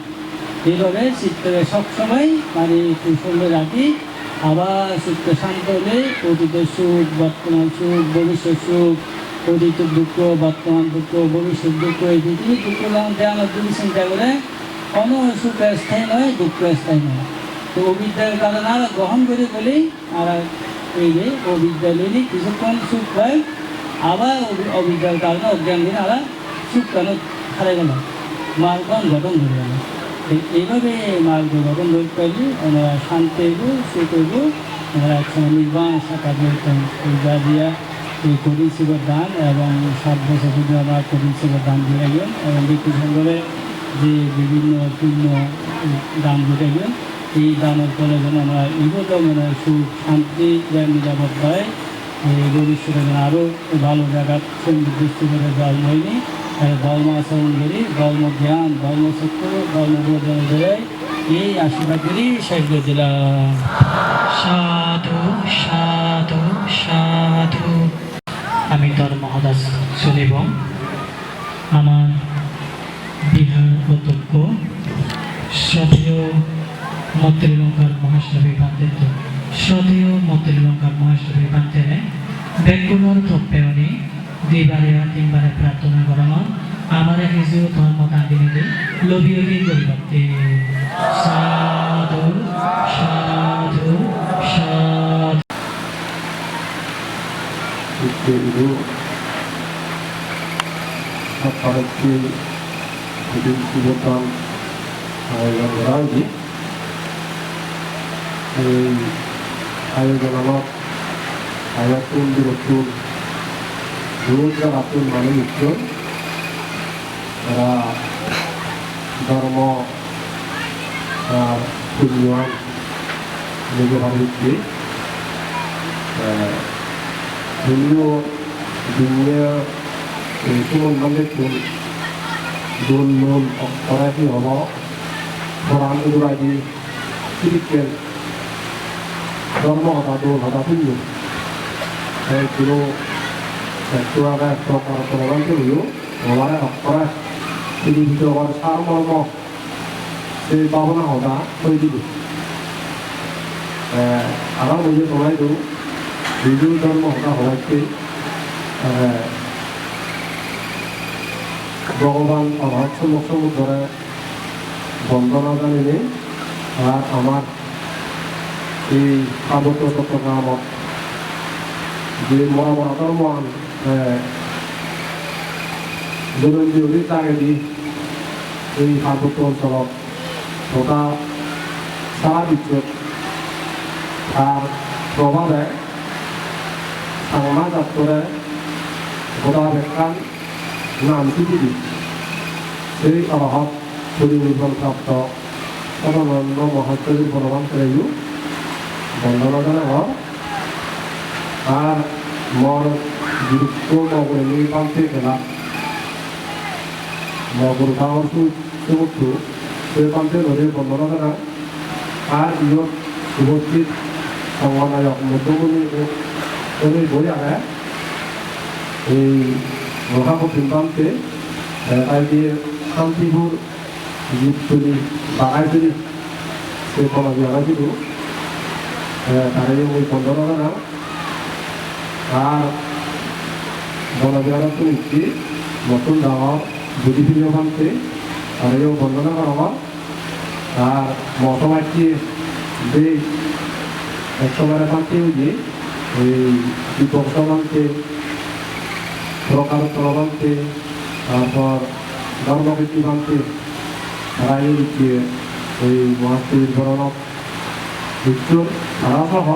Speaker 4: এইভাবে চিত্তকে সবসময় মানে কুশলে রাখি আবার চিত্ত শান্ত হলে অতীতের সুখ বর্তমান সুখ ভবিষ্যৎ সুখ অতীত দুঃখ বর্তমান দুঃখ ভবিষ্যৎ দুঃখ এই পৃথিবীর দুঃখ যখন দেওয়ানোর যদি চিন্তা করে কোনো সুখ স্থায়ী নয় দুঃখ স্থায়ী নয় তো অবিদ্যার কারণে আমরা গ্রহণ করে বলেই আমরা এই যে অবিদ্যা লইলে কিছুক্ষণ সুখ হয় আবার অবিদ্যার কারণে অজ্ঞান দিনে আমরা সুখ কেন হারে গেল মার্গন গঠন করে গেল এইভাবে মার্গ গঠন করতে পারলে আমরা শান্তি হইব সুখ হইব আমরা একসময় নির্বাণ সাকার পূজা দিয়া এই কঠিন শিবর দান এবং 7 বছর যদি আমরা কঠিন শিবর দান দিয়ে গেলেন এবং ব্যক্তি সংগ্রহে যে বিভিন্ন পূর্ণ দান দিয়ে গেলেন এই দানের ফলে যেন আমরা ইগত মনে সুখ শান্তি নিরাপদ হয় এই ভবিষ্যতে যেন আরও ভালো জায়গা দৃষ্টি করে জন্ম হয়নি ধর্ম আচরণ করি ধর্ম জ্ঞান ধর্মচক্র ধর্মবোধন করে এই আশীর্বাদ করি শেষ করে দিলাম সাধু সাধু সাধু আমি তোর মহাদাস চলিব আমার বিহার অধ্যক্ষ শ্রদ্ধেয় মত্রিলঙ্কার মহাশ্রী বান্ধিত শ্রদ্ধেয় মত্রিলঙ্কার মহাশ্রী বান্ধে বেগুলোর তপ্পেয়নি দুইবারে তিনবারে প্রার্থনা করা আমার কিছু ধর্ম দাঁড়িয়ে লবিয়গি করিবাতে সাধু সাধু সাধু
Speaker 6: ಇದು ಭಾರತೀಯ শিবতান আয়োজনরাজি এই আয়োজনত আয়াতুল রসুল রোজগার আতুল মানে নিত্য এরা ধর্ম পুণ্যান নিজের হচ্ছে ধর্মীয় দুনিয়া সুমন মানে dun nun ore fi hobo Quran urai di sedikit dormo kata dun kata punya dulu ketua ke program itu hamaरे ore ini itu orang sarmo mo se bawah hoda koi di আরও বুঝে তোলাই দু হিন্দু ধর্ম হতা হওয়াতে ভগবান অভাব সমস্ত ধরে বন্দনা জানিনি আর আমার এই পার্বত্য চট্টগ্রামত যে বড় বড় ধর্মান জনজীবী তাগেদি এই পার্বত্য অঞ্চলত তথা সারা বিশ্বত আর প্রভাবে সাংমা যাত্রে গোটা বেকান নাম পৃথিবী সেই অরহত পরিনির্ভর প্রাপ্ত সদানন্দ মহাত্মীর বলবান করেও বন্দনা জানায় আর মর গুরুত্ব মগরে নির্বান্তে গেলা মগুর গাঁৱৰ সুমুখটো সেই পান্তে নদীৰ বন্দনা জানায় আর ইয়ত উপস্থিত সংগঠনায়ক মধ্যমণি ওই বই আগে এই মহাপতি প্রান্তে তাই দিয়ে শান্তিপুর জীবতলি বাগাইতলি সে কলা জানাইছিল তারে ওই বন্দনা জানা আর বনবিহারত নিচ্ছি নতুন ডাঙর যদি ফিরে প্রান্তে তারেও বন্দনা করা আর মতবাদী যে একসময় পান্তে যে এই বিপক্ষ পান্তে প্রকারত্ব পান্তে তারপর ধর্মভিত্তি পান্তে তারাই দিচ্ছে ওই মহাত্মীর ধরনক বিশ্বর তারা সহ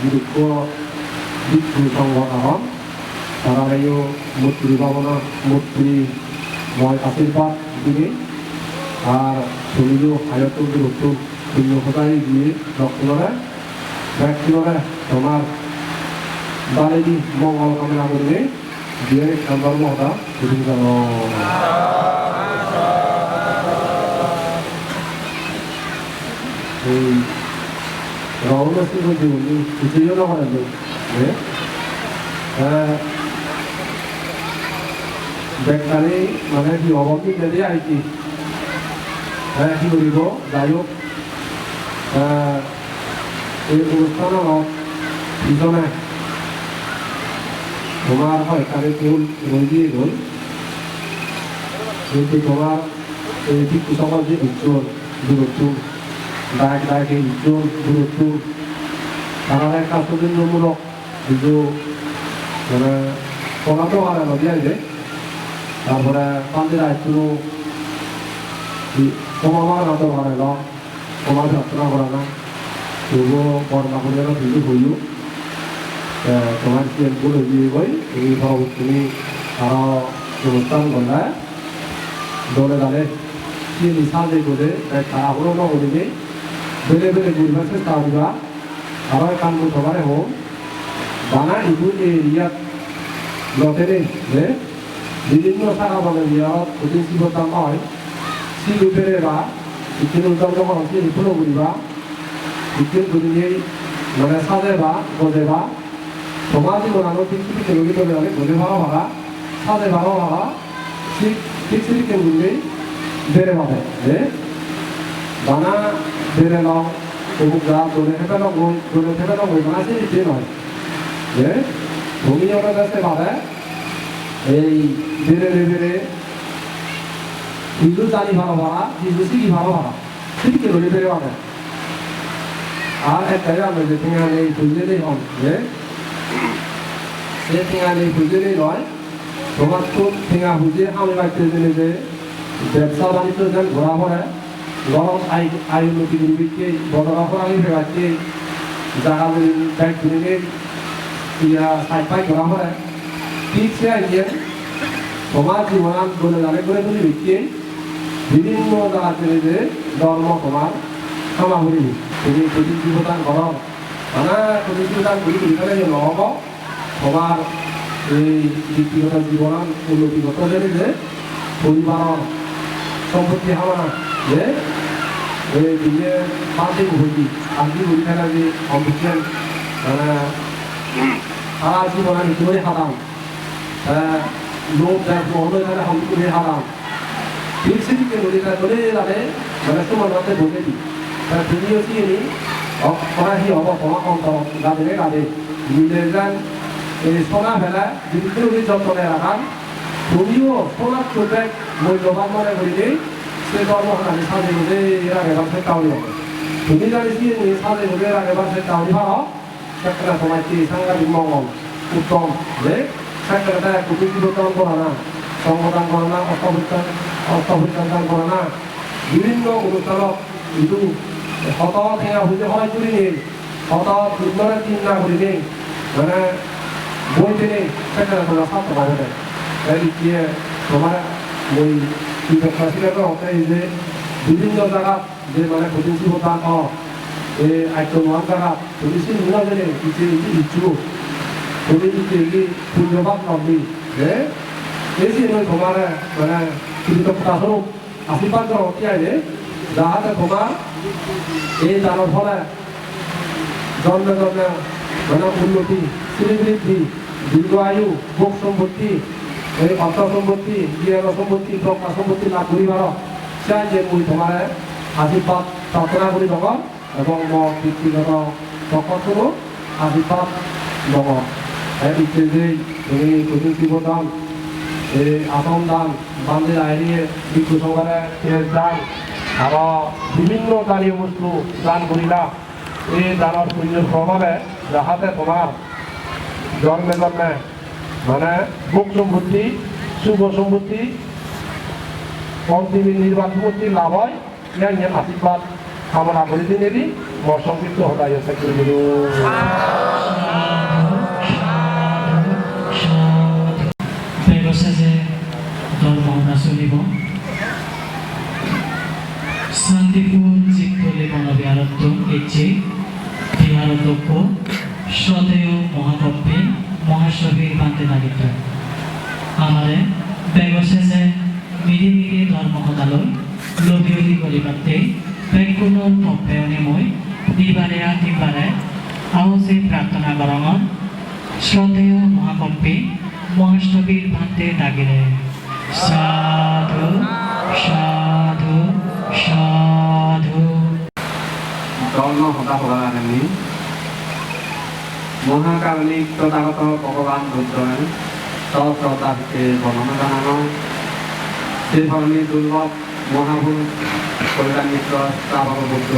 Speaker 6: বিরুক্ষ বিক্ষু সংগঠন তারাইও মূর্তি ভাবনা মূর্তি ময় আশীর্বাদ দিবে আর শরীরও আয়ত্ত গুরুত্ব শূন্য কোথায় গিয়ে রক্তরে ব্যক্তিরে তোমার বাড়ি মঙ্গল কামনা করবে দিয়ে ধর্ম হতা এই রহমতি বলছি উনি কিছুই না করেন বেকারি মানে কি অভাবী যদি আইছি কি কৰিব যাই হোক এই অনুষ্ঠানত পিছনে তোমার হয় তাদের কেউ রই দিয়ে গল কিন্তু তোমার এই ভিক্ষু সকল যে উজ্জ্বল দূরত্ব ডাক ডাক এই উজ্জ্বল দূরত্ব তারা একটা সৌজন্যমূলক কিছু মানে পড়াতে পারে নদী আছে তারপরে পান্তের আয়ত্ত কমাবার নাতো পারে না কমার যাত্রা করে না তবুও বর্ণা করে কিন্তু হইল তোমার চেনগুলো দিয়ে গই তুমি ভাব তুমি আরো অনুষ্ঠান করলে দলে দলে চিনি সাজে করে তাড়াহুড়ো না করিবে বেলে বেলে ঘুরবে চেষ্টা করিবা আরো কাম সবারে হোক বানা ইবু এরিয়াত লটেরে যে বিভিন্ন শাখা বলে ইয়াত প্রতি শিবতাম হয় শিলু পেরেবা ইতিন উদ্যোগ শিলু করিবা ইতিন করিয়ে মানে সাজেবা গজেবা সমাজ জীবন ঠিক কেন্দ্রী করে গজে ভালো ভাগা সাজে ভালো ভাগা ঠিক কেন্দ্রে বেড়ে ভাবে যে বানা বেড়ে নাও অমুক যা দলে থেকে নয় বানা সে নয় যে তুমি ওরা কাছে ভাবে এই বেড়ে বেড়ে হিন্দু জানি ভালো ভাড়া হিন্দু শিখি ভালো ভাড়া ঠিক কেন্দ্রে বেড়ে ভাবে আর একটাই আমরা যে তুমি এই বুঝলেই হন যে সে ঠেঙালি বুঝলেই নয় তোমার তো ঠেঙা বুঝে আমি বাড়িতে জেনে যে ব্যবসা বাণিজ্য যেন ঘোরা পড়ে গরম আয় উন্নতি নির্বিককে বদলা করাই ফেরাচ্ছে জায়গা ব্যাগ কিনে ইয়া সাইড পাই ঘোরা পড়ে ঠিক সে আইয়ে তোমার জীবন বলে জানে করে তুমি বিককে বিভিন্ন জায়গা জেনে যে ধর্ম তোমার সামাগুলি তুমি প্রতিযোগিতা করো নানা প্রতিযোগিতা করি এখানে নহব তোমার এই ব্যক্তিগত জীবন উন্নতিগত জেনে যে পরিবারের সম্পত্তি হাওয়া যে 이제 빠지고 보기 안기고 이렇게까지 엄청 하지만 이거에 하람 노트에서 어느 날에 한국에 하람 빅시티게 우리가 노래라네 내가 숨을 넣을 보내기 드디어 시인이 어라히 어버 공항도 나중에 가대 이제는 소나벨라 빅그룹이 접근해 나간 도미오 소나 조백 몰로만 말해 버리니 세바로 하나님 사대구대라고 해봤을 따오리고 도미자리 시인이 사대구대라고 해봤을 따오리 바로 색깔 도마치 상가리 멍멍 우tom 네 색깔 구비기도 떠는 거나 정보단 거나 어떠불단 거나 유린거 우르따로 이두 허더 태야 후제 허라 줄이니 허더 불러라 띵나 우리니 너네 뭐이더니 색깔 도마 사또 가보네 여기 뒤에 도마 뭐이 이백사시라고 어때 이제 믿는 여자가 이제 만약 보증시보다 알던 왕자가 도대신 문화전에 이제 일주고 도대신 이제 분여박 넘니 네 대신을 도마를 만약 기득보다 서로 아시반처럼 어떻게 해야 돼 나한테 도마 이 단어 서라 전면 만약 운노티 스리브리티 밀과유 목성부티 অর্থ সম্পত্তি বিয়ের সম্পত্তি প্রজ্ঞা সম্পত্তি লাভ করিবার সে যে মুই তোমার আশীর্বাদ প্রার্থনা করি নব এবং মোৰ ব্যক্তিগত সকলো আশীর্বাদ নব এদিকে যে তুমি প্রযুক্তি প্রদান এই আতম দান বান্ধে আইরিয়ে বিক্ষু সংবারে দান আরো বিভিন্ন দানীয় বস্তু দান করিলা এই দানের পুণ্যের প্রভাবে যাহাতে তোমার জন্মে জন্মে মানে ভোগ সম্পত্তি শুভ সম্পত্তি অন্তিম নির্বাণ সম্পত্তি লাভ হয় ইয়ার আশীর্বাদ কামনা করে দিনেরই মোর সংক্ষিপ্ত হতাই আছে
Speaker 4: যে ধর্মনা চলিব শান্তিপুর চিত্তলি বনবিহারত্ব ইচ্ছে বিহারতব্য সদেয় মহাকব্যে মহাসভীর বান্তে নাগিত আমারে ব্যবসায় মিলি মিলি ধর্ম সদালৈ লবিয়লি কলিবাতে বেগুণৰ পপেয়নে মই দিবাৰে তিবাৰে আওজে প্ৰাৰ্থনা কৰঙত শ্ৰদ্ধেয় মহাকব্যে মহাসভীর বান্তে নাগিলে সাধু সাধু সাধু
Speaker 3: ধর্ম সদা সদানি মহাকারণিক তথাগত ভগবান বুদ্ধই সশ্রদ্ধাকে বর্ণনা জানানো সেই ধরনের দুর্লভ মহাপুরুষ কল্যাণ মিত্র শ্রাবক বুদ্ধ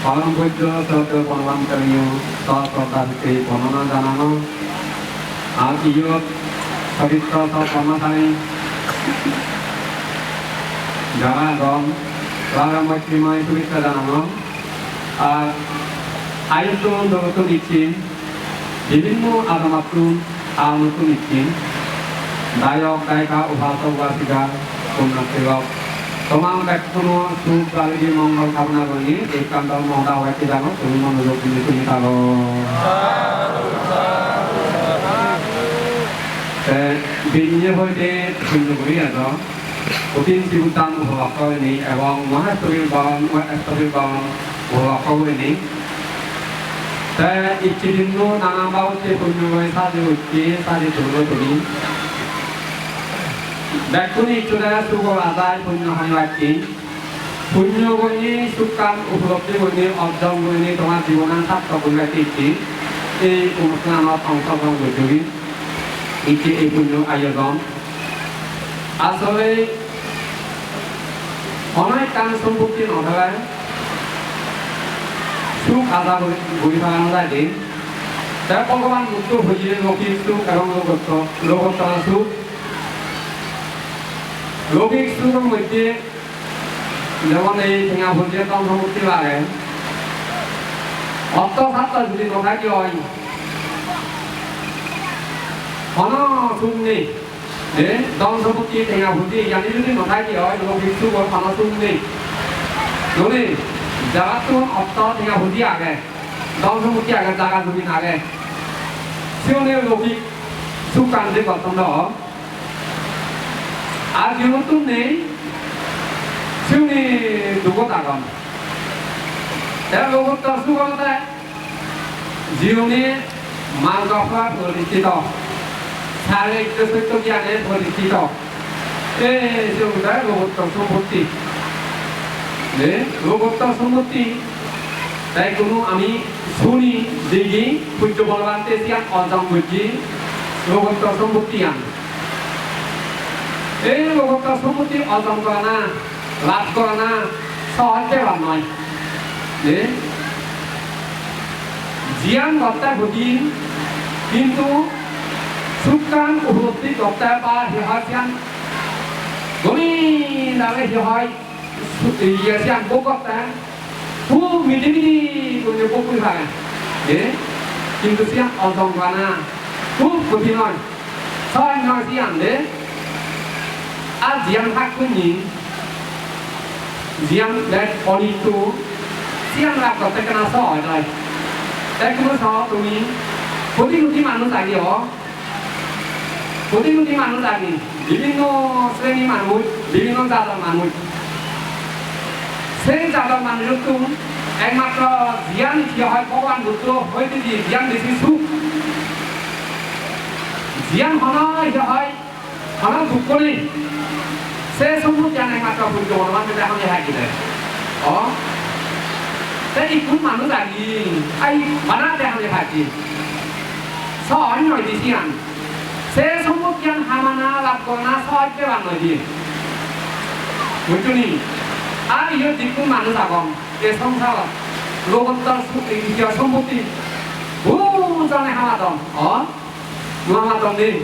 Speaker 3: পালন বৈদ্য শ্রদ্ধেয় বনবান্তরীয় সশ্রদ্ধাকে বর্ণনা জানানো আর ইয়ত চরিত্র সব কর্মচারী যারা দম তারা মৈত্রীময় শুভেচ্ছা জানানো আর আয়োজন জগত দিচ্ছেন বিভিন্ন আদামাতুন আর নতুন দিচ্ছেন গায়ক গায়িকা উপাসক উপাসিকা কন্যাসেবক তোমার কোনো সুখ গালি মঙ্গল কামনা করি এই কাণ্ড মহদা হয়েছে জানো তুমি মনোযোগ দিয়ে শুনি থাকো বিনিয়োগ হইতে শূন্য করি আছো কঠিন জীবদান উপভোগ করেনি এবং মহাস্তরীর বাগান উপভোগ করেনি 이치린도 나나바우체 분명히 사지우치 사지도로더니 백군이 이쪽에 수고 아다이 분명하니 왔지 분명히 습관 उपलब्धि군이 어정군이 동안 지원한 삽덕군이 있지 이 공무스나마 방사방 구조기 있지 이 분명 아여점 아서의 어나이 깐 সম্পত্তি নধরায় সুখ আদা ঘুরি ফালানো যায় দিন তার ভগবান মুক্ত হইলে লৌকিক সুখ এবং লোকোত্তর সুখ লৌকিক সুখের মধ্যে যেমন এই ঠেঙা ভুজিয়ে তম সম্পত্তি লাগে অর্থ সাত্তা যদি নথাকি হয় কোন সুখ নেই যে দম সম্পত্তি ঠেঙা ভুজি জানি যদি নথাকি হয় লৌকিক সুখর কোন সুখ নেই যদি জাগাতো অর্থ ঠেঙা ভুজি আগে দম সম্পত্তি আগে জাগা জমি আগে সেখানে লৌকিক সুখ কান্তি গঠন আর যেহেতু নেই
Speaker 7: 시운이 누구 나감? 내가 로봇도 수건데 지운이 망가파 버리기도 사회 뜻을 안에 버리기도 지운이 로봇도 সম্পত্তি 로봇도 সম্পত্তি তাই কোনো আমি শুনি দেখি সূর্য বলবান্তে সিয়ান অজম বুঝি লোকত্ব সম্পত্তি আন এই লোকত্ব সম্পত্তি অজম করা না লাভ করা না সহজ ব্যাপার নয় জিয়ান গত্তা বুঝি কিন্তু সুকান উপলব্ধি গত্তা বা হিহার সিয়ান গভীর দামে হিহার ইয়ে সিয়ান গত্তা খুব মিটি করে বকুল ভাঙা কিন্তু সিয়ান অজম করা না খুব কঠিন নয় সহজ নয় সিয়ান আর জিয়ান ভাগ কুঞ্জি জিয়ান দেখ অনিতু সিয়ান লাভ করতে কেনা সহজ নয় তাই কোনো সহ তুমি কোটি কোটি মানুষ আগে কোটি কোটি মানুষ আগে বিভিন্ন শ্রেণী মানুষ বিভিন্ন জাতের মানুষ সেই জাতের মানুষ তুমি একমাত্র জ্ঞান কি হয় ভগবান বুদ্ধ হইতে দিয়ে জ্ঞান বেশি সুখ জ্ঞান হয় হন দুঃখ নেই সে সম্ভব জ্ঞান একমাত্র বুদ্ধ ভগবান এখন হাকি দেয় তাই ইকুন মানুষ আগে আই বানাতে এখন হাকি সহজ নয় দি জ্ঞান সে সম্ভব জ্ঞান হামানা লাভ করা সহজ ব্যাপার নয় দিয়ে বুঝলি আর ইয়ে যিকোনো মানুষ আগম এই সংসার লোকত্তর সম্পত্তি বহুজনে হামাদম হামাদম নেই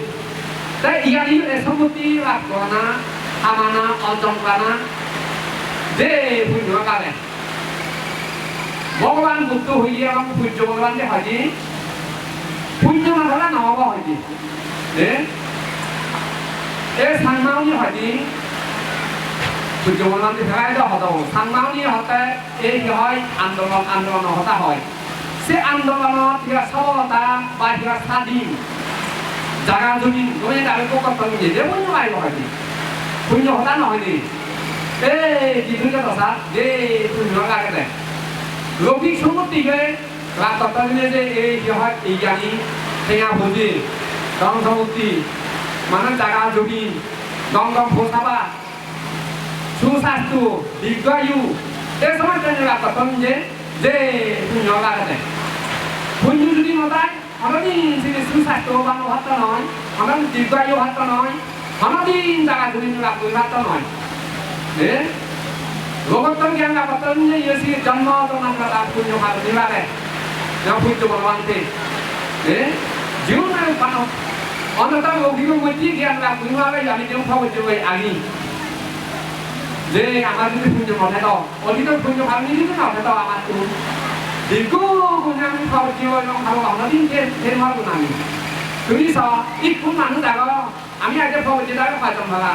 Speaker 7: তাই ইয়ার এই সম্পত্তি লাভ করা না হামানা অর্জন করা না যে পুণ্য কালে ভগবান বুদ্ধ হইলে এবং সূর্য ভগবান যে হয়নি পুণ্য নাথাকা নহব হয়নি এই সাংমাউনি হয়নি সূর্য ভগবান ফেরাই দেওয়া হতো সাংমাউনি হতে এই কি হয় আন্দোলন হতা হয় সে আন্দোলনত সবলতা বা স্বাধীন জাগা জমি গমে তাদের কত নিজে পুণ্য মারিব হয়নি পুণ্য হতা নহয়নি এই যিটো দশা যে পুণ্য লাগে দেয় লৌকিক সম্পত্তিকে রাত যে এই কি হয় এই জ্ঞানী ঠেঙা ভোজি ধন সম্পত্তি মানে জাগা জমি দম ফোসাবা সুস্বাস্থ্য দীর্ঘায়ু এই সময় লাভ করতাম যে পুণ্য লাগে পুণ্য যদি নতায় অনদিন সুস্বাস্থ্য বা ভাত নয় অনদিন দীর্ঘায়ু ভাত নয় অনদিন জায়গা জমি লাভ করি ভাত নয় লোকত্তম জ্ঞান লাভ করতাম যে ইয়ে জন্ম জন্মান্ত লাভ পুণ্য ভাত নিলাগে পুণ্য বলবান্তে জীবন অন্তত লৌকিক মধ্যে জ্ঞান লাভ করি আমি যেমন খবর আগে যে আমার যদি পুণ্য নথে তো অধিক পুণ্য ভালো যদি নথে তো আমার তো দীর্ঘ পুণ্য আমি খবর এবং ভালো অনদিন ফের মারব না আমি তুমি স ইকুন মানুষ দেখো আমি আগে খবর দিয়ে দেখো পাইতাম ভালা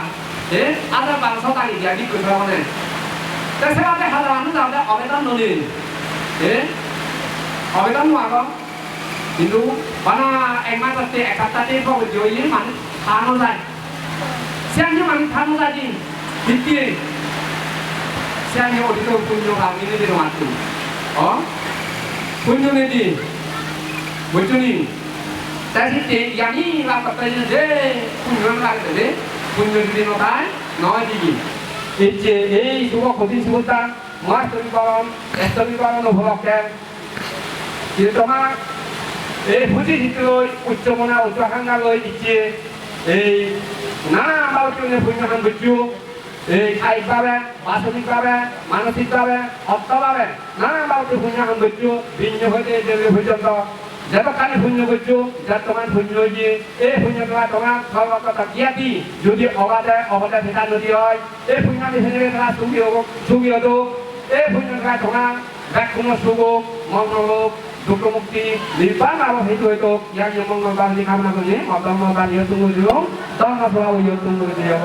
Speaker 7: আদার 1200 টাকা দিয়া কি করবে মানে তাই সে আগে হাজার মানুষ যাওয়া আবেদন নলি আবেদন মাগো কিন্তু বানা এক মাস আছে এক সপ্তাহে খবর দিয়ে মানুষ থানো যায় সে আমি মানুষ থানো যায় ভিত্তি siangnya 어디서 punya kami ini di rumah tu, punya ni di, betul ni. Tapi yang ni lah katanya je punya lagi tu, punya di notai, noy di. Ini semua kodi sebutan, mas teri baron nobolak kan. Jadi cuma puji itu ucap mana ucap hangga loy ini, nana baru punya hang beju. খাইক ভাবে বাসনিক ভাবে মানসিক ভাবে অর্থ ভাবে নানাভাবে পুণ্য করছো ভিন্ন হইতে পর্যন্ত যতখানি পুণ্য করছো যত তোমার পুণ্য হয়েছে এই পুণ্য তোমার সর্বকথা জ্ঞাতি যদি অবাধে ভেটা নদী হয় এই পুণ্য হিসেবে তোমার সুখী হতো এই পুণ্য তোমার ব্যাকুণ সুখ মঙ্গল দুঃখ মুক্তি নির্বাণ আরো হেতু হইতো ইয়ার মঙ্গল বাহিনী কামনা করি মধ্যম বাণী তুমি দিও ধর্ম স্বভাব তুমি দিও